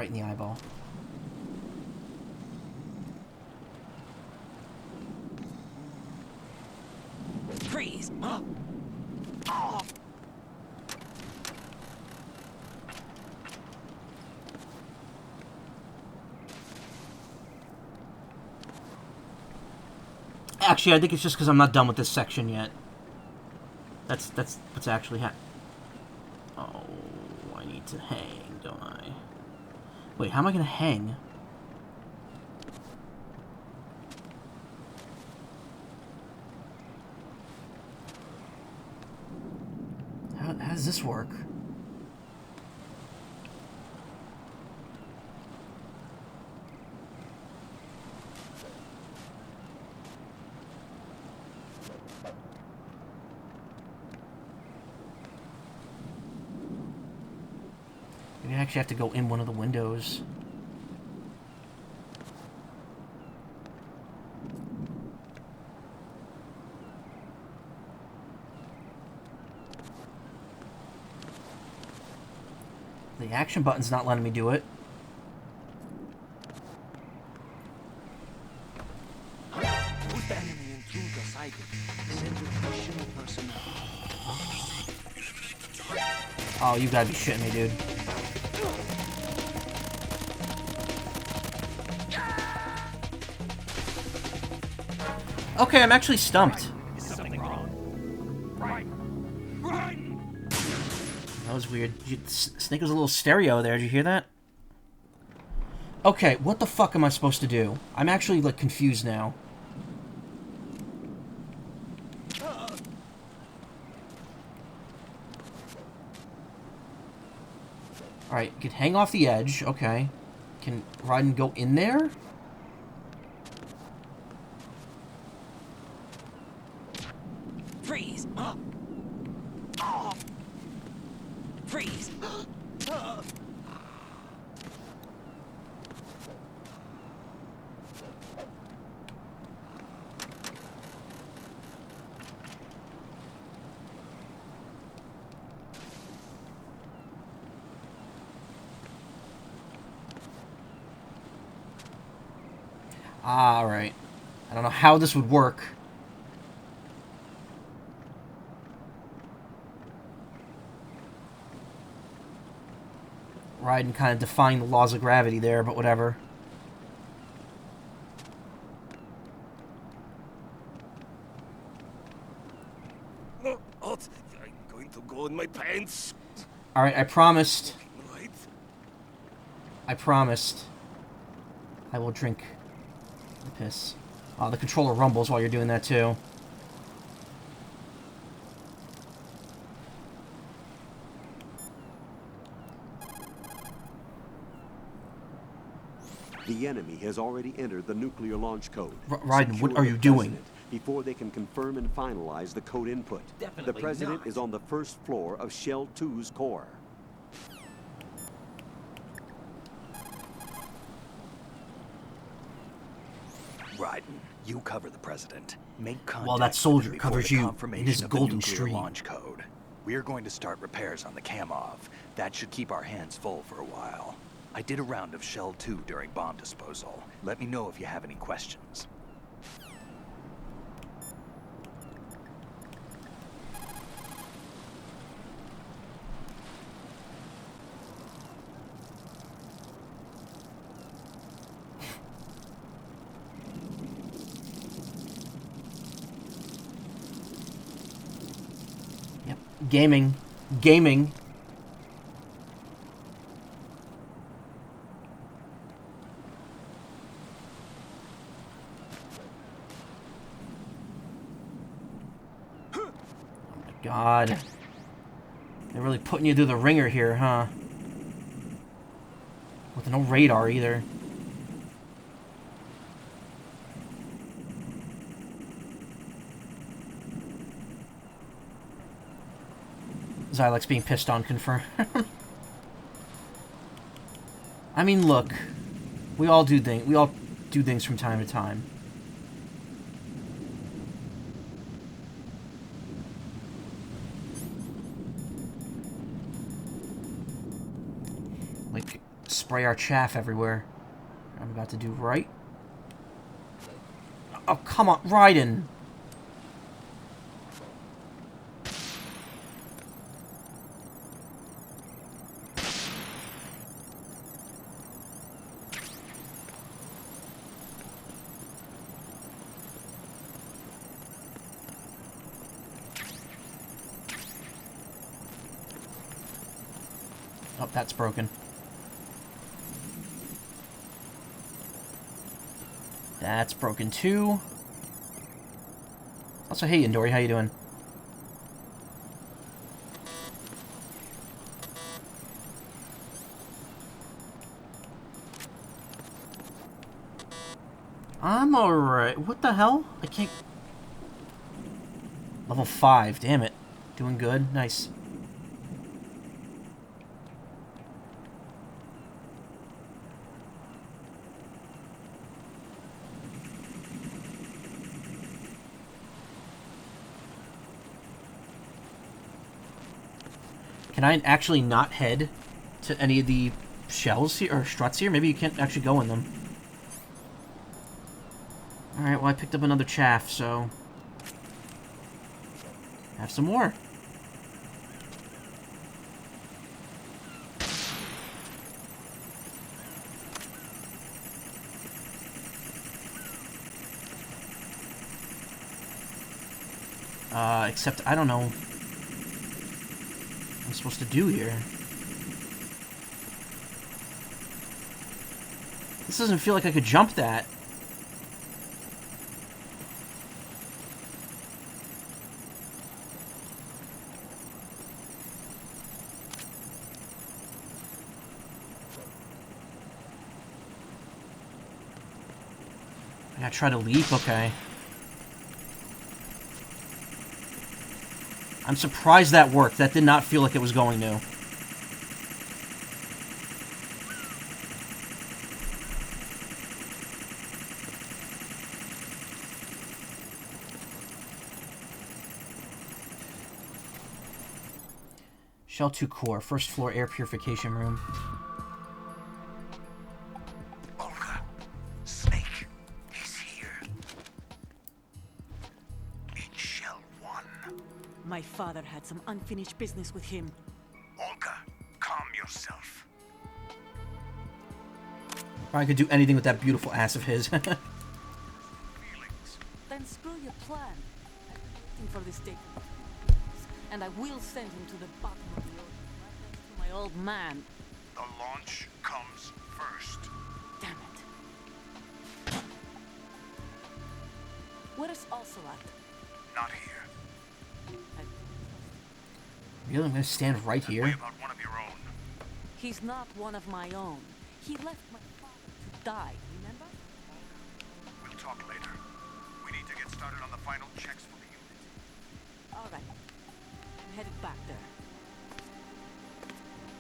Right in the eyeball. Freeze! Oh. Actually, I think it's just because I'm not done with this section yet. That's what's actually Oh, I need to hang, don't I? Wait, how am I gonna hang? How does this work? Maybe I actually have to go in one of the windows. The action button's not letting me do it. Put the enemy intruder sighted. Send additional personnel. Oh, you gotta be shitting me, dude. Okay, I'm actually stumped. Is something wrong? Right. That was weird. Snake was a little stereo there. Did you hear that? Okay, what the fuck am I supposed to do? I'm actually, like, confused now. Alright, can hang off the edge. Okay. Can Raiden go in there? Freeze! Freeze! Ah, alright. I don't know how this would work. Raiden kind of defying the laws of gravity there, but whatever. No, I'm going to go in my pants. Alright, I promised. Right. I promised. I will drink the piss. The controller rumbles while you're doing that, too. The enemy has already entered the nuclear launch code. Raiden, what Secure are the you doing? president before they can confirm and finalize the code input. Definitely the president not. is on the first floor of Shell 2's core. Raiden, you cover the president. Make contact While that soldier before covers the you in confirmation his of the golden nuclear stream. launch code. We are going to start repairs on the Kamov. That should keep our hands full for a while. I did a round of Shell 2 during bomb disposal. Let me know if you have any questions. Yep. Gaming. Gaming. God. They're really putting you through the ringer here, huh? With no radar, either. Xylex being pissed on, confirmed. I mean, look. We all do things from time to time. spray our chaff everywhere. I'm about to do right. Oh, come on, Raiden! Oh, that's broken. That's broken too. Also, hey, Indori, how you doing? I'm alright. What the hell? I can't... Level 5, damn it. Doing good, nice. Can I actually not head to any of the shells here, or struts here? Maybe you can't actually go in them. Alright, well I picked up another chaff, so... have some more. Except I don't know what I'm supposed to do here. This doesn't feel like I could jump that. I gotta try to leap, okay. I'm surprised that worked. That did not feel like it was going to. Shell 2 core, first floor air purification room. Olga, Snake, he's here. In Shell 1. My father had some unfinished business with him. Olga, calm yourself. I could do anything with that beautiful ass of his. Then screw your plan. I've been waiting for this day. And I will send him to the bottom of the ocean, right next to my old man. The launch comes first. Damn it. Where's Ocelot? Not here. Really? I'm gonna stand right here? About one of your own. He's not one of my own. He left my father to die, remember? We'll talk later. We need to get started on the final checks for the unit. All right. I'm headed back there.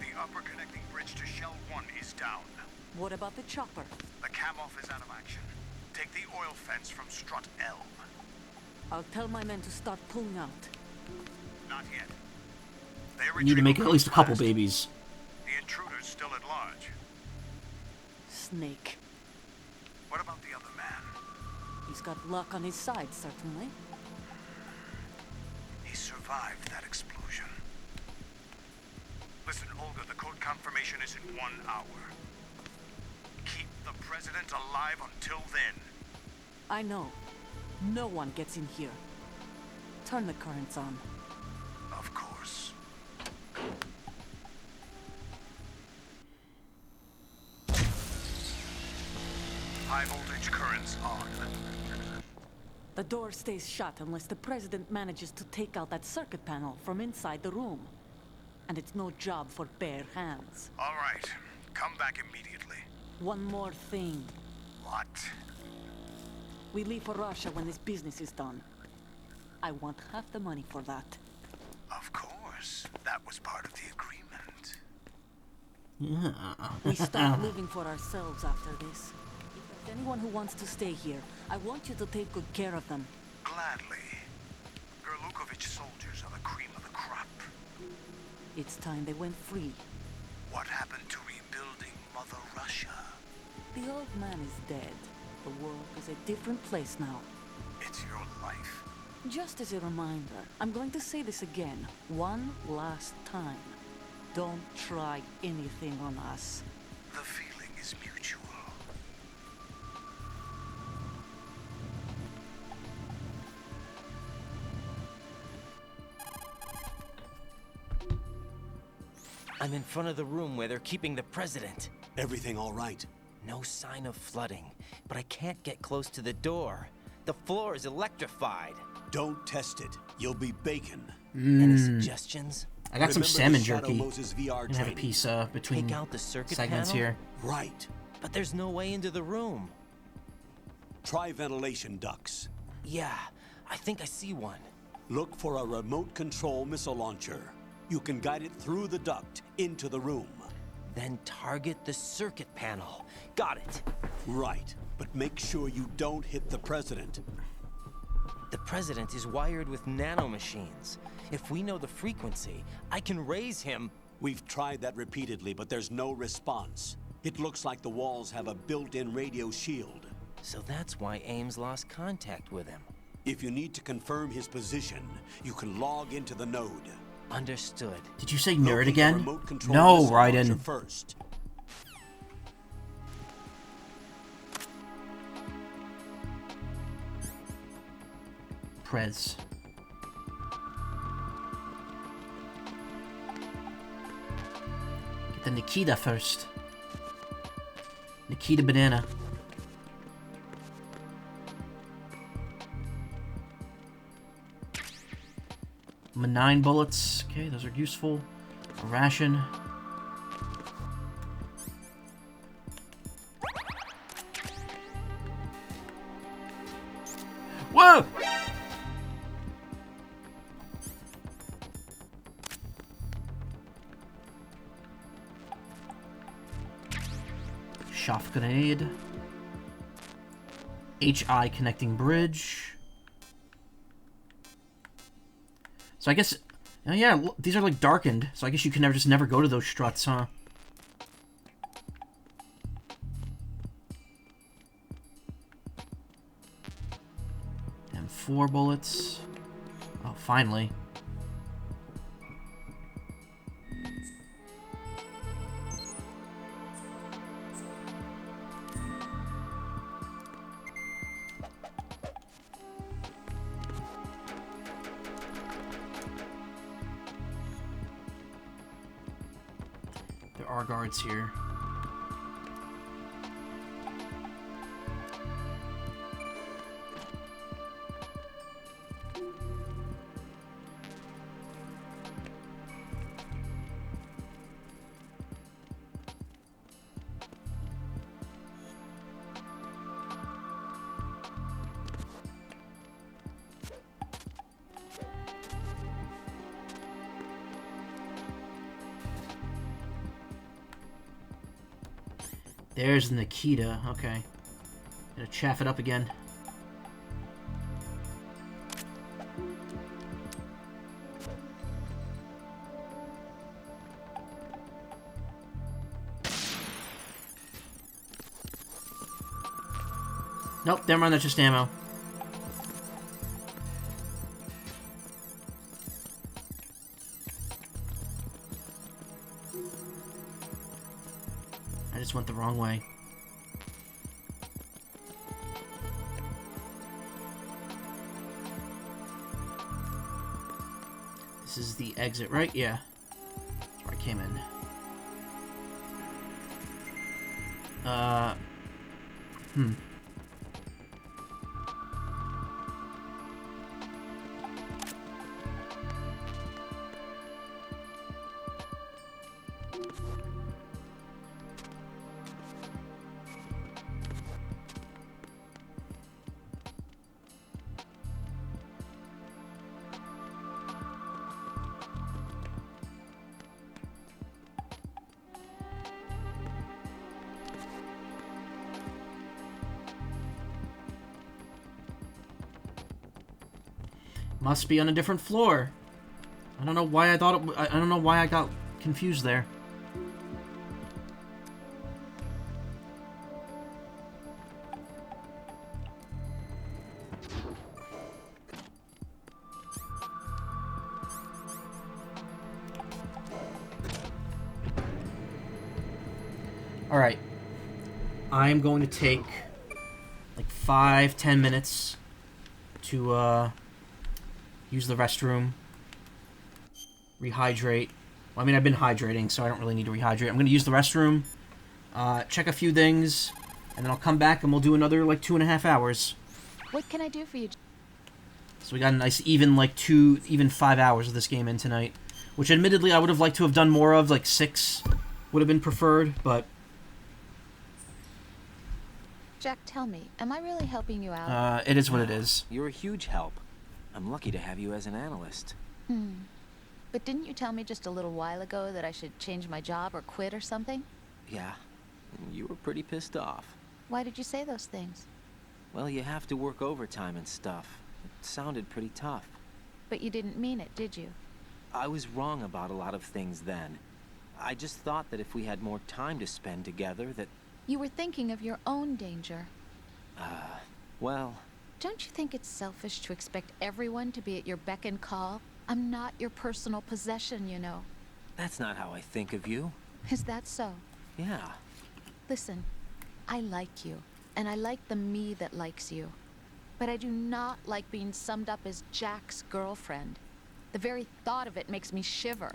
The upper connecting bridge to Shell 1 is down. What about the chopper? The cam-off is out of action. Take the oil fence from strut L. I'll tell my men to start pulling out. Not yet. You need to make at least a couple babies. The intruder's still at large. Snake. What about the other man? He's got luck on his side, certainly. He survived that explosion. Listen, Olga, the code confirmation is in 1 hour. Keep the president alive until then. I know. No one gets in here. Turn the currents on. Of course. High voltage currents on. The door stays shut unless the president manages to take out that circuit panel from inside the room. And it's no job for bare hands. All right. Come back immediately. One more thing. What? We leave for Russia when this business is done. I want half the money for that. Of course. That was part of the agreement. Yeah. We start living for ourselves after this. If there's anyone who wants to stay here, I want you to take good care of them. Gladly. Gerlukovich soldiers are the cream of the crop. It's time they went free. What happened to rebuilding Mother Russia. The old man is dead. The world is a different place now. It's your life. Just as a reminder, I'm going to say this again, one last time. Don't try anything on us. The feeling is mutual. I'm in front of the room where they're keeping the president. Everything all right? No sign of flooding, but I can't get close to the door. The floor is electrified. Don't test it. You'll be bacon. Any suggestions? I got some Remember salmon the Shadow jerky. Moses VR Gonna have a training? piece between Take out the circuit segments panel? here. Right. But there's no way into the room. Try ventilation ducts. Yeah, I think I see one. Look for a remote control missile launcher. You can guide it through the duct into the room. Then target the circuit panel. Got it. Right, but make sure you don't hit the president. The president is wired with nanomachines. If we know the frequency, I can raise him. We've tried that repeatedly, but there's no response. It looks like the walls have a built-in radio shield. So that's why Ames lost contact with him. If you need to confirm his position, you can log into the node. Understood. Did you say nerd Locate the again? remote control No, missile launcher Raiden. first. Prez. Get the Nikita first. Nikita banana. Nine bullets. Okay, those are useful. A ration. Whoa! Chaff grenade. HI connecting bridge. So I guess, oh yeah, these are like darkened. So I guess you can never go to those struts, huh? And 4 bullets. Oh, finally. There are guards here. There's Nikita. Okay. Gonna chaff it up again. Nope, never mind, that's just ammo. I just went the wrong way. This is the exit, right? Yeah. That's where I came in. Must be on a different floor. I don't know why I thought it. I don't know why I got confused there. Alright. I'm going to take like 5-10 minutes to use the restroom, rehydrate. Well, I mean, I've been hydrating, so I don't really need to rehydrate. I'm going to use the restroom, check a few things, and then I'll come back and we'll do another like 2.5 hours. What can I do for you? So we got a nice even 5 hours of this game in tonight, which admittedly I would have liked to have done more of, like 6 would have been preferred, but... Jack, tell me, am I really helping you out? It is what it is. You're a huge help. I'm lucky to have you as an analyst. But didn't you tell me just a little while ago that I should change my job or quit or something? Yeah, you were pretty pissed off. Why did you say those things? Well, you have to work overtime and stuff. It sounded pretty tough. But you didn't mean it, did you? I was wrong about a lot of things then. I just thought that if we had more time to spend together, that... You were thinking of your own danger. Well... Don't you think it's selfish to expect everyone to be at your beck and call? I'm not your personal possession, you know. That's not how I think of you. Is that so? Yeah. Listen, I like you, and I like the me that likes you. But I do not like being summed up as Jack's girlfriend. The very thought of it makes me shiver.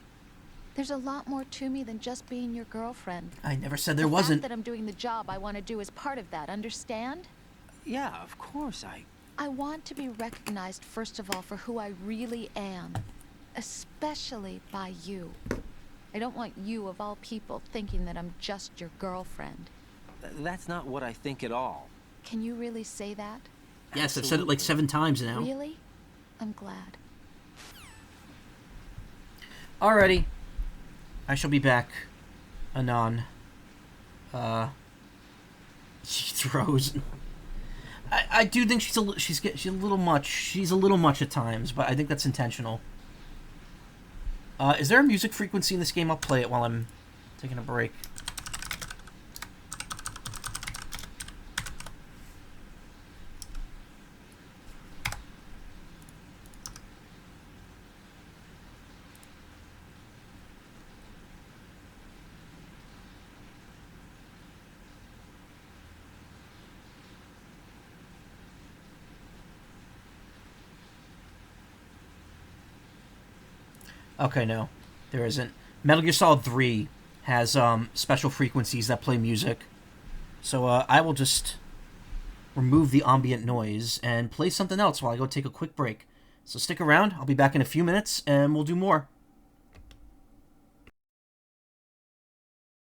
There's a lot more to me than just being your girlfriend. I never said there wasn't. The fact that I'm doing the job I want to do is part of that, understand? Yeah, of course, I want to be recognized, first of all, for who I really am. Especially by you. I don't want you, of all people, thinking that I'm just your girlfriend. That's not what I think at all. Can you really say that? Yes, I've said it like 7 times now. Really? I'm glad. Alrighty. I shall be back anon. She throws. I do think she's a little much. She's a little much at times, but I think that's intentional. Is there a music frequency in this game? I'll play it while I'm taking a break. Okay, no, there isn't. Metal Gear Solid 3 has special frequencies that play music. So I will just remove the ambient noise and play something else while I go take a quick break. So stick around, I'll be back in a few minutes, and we'll do more.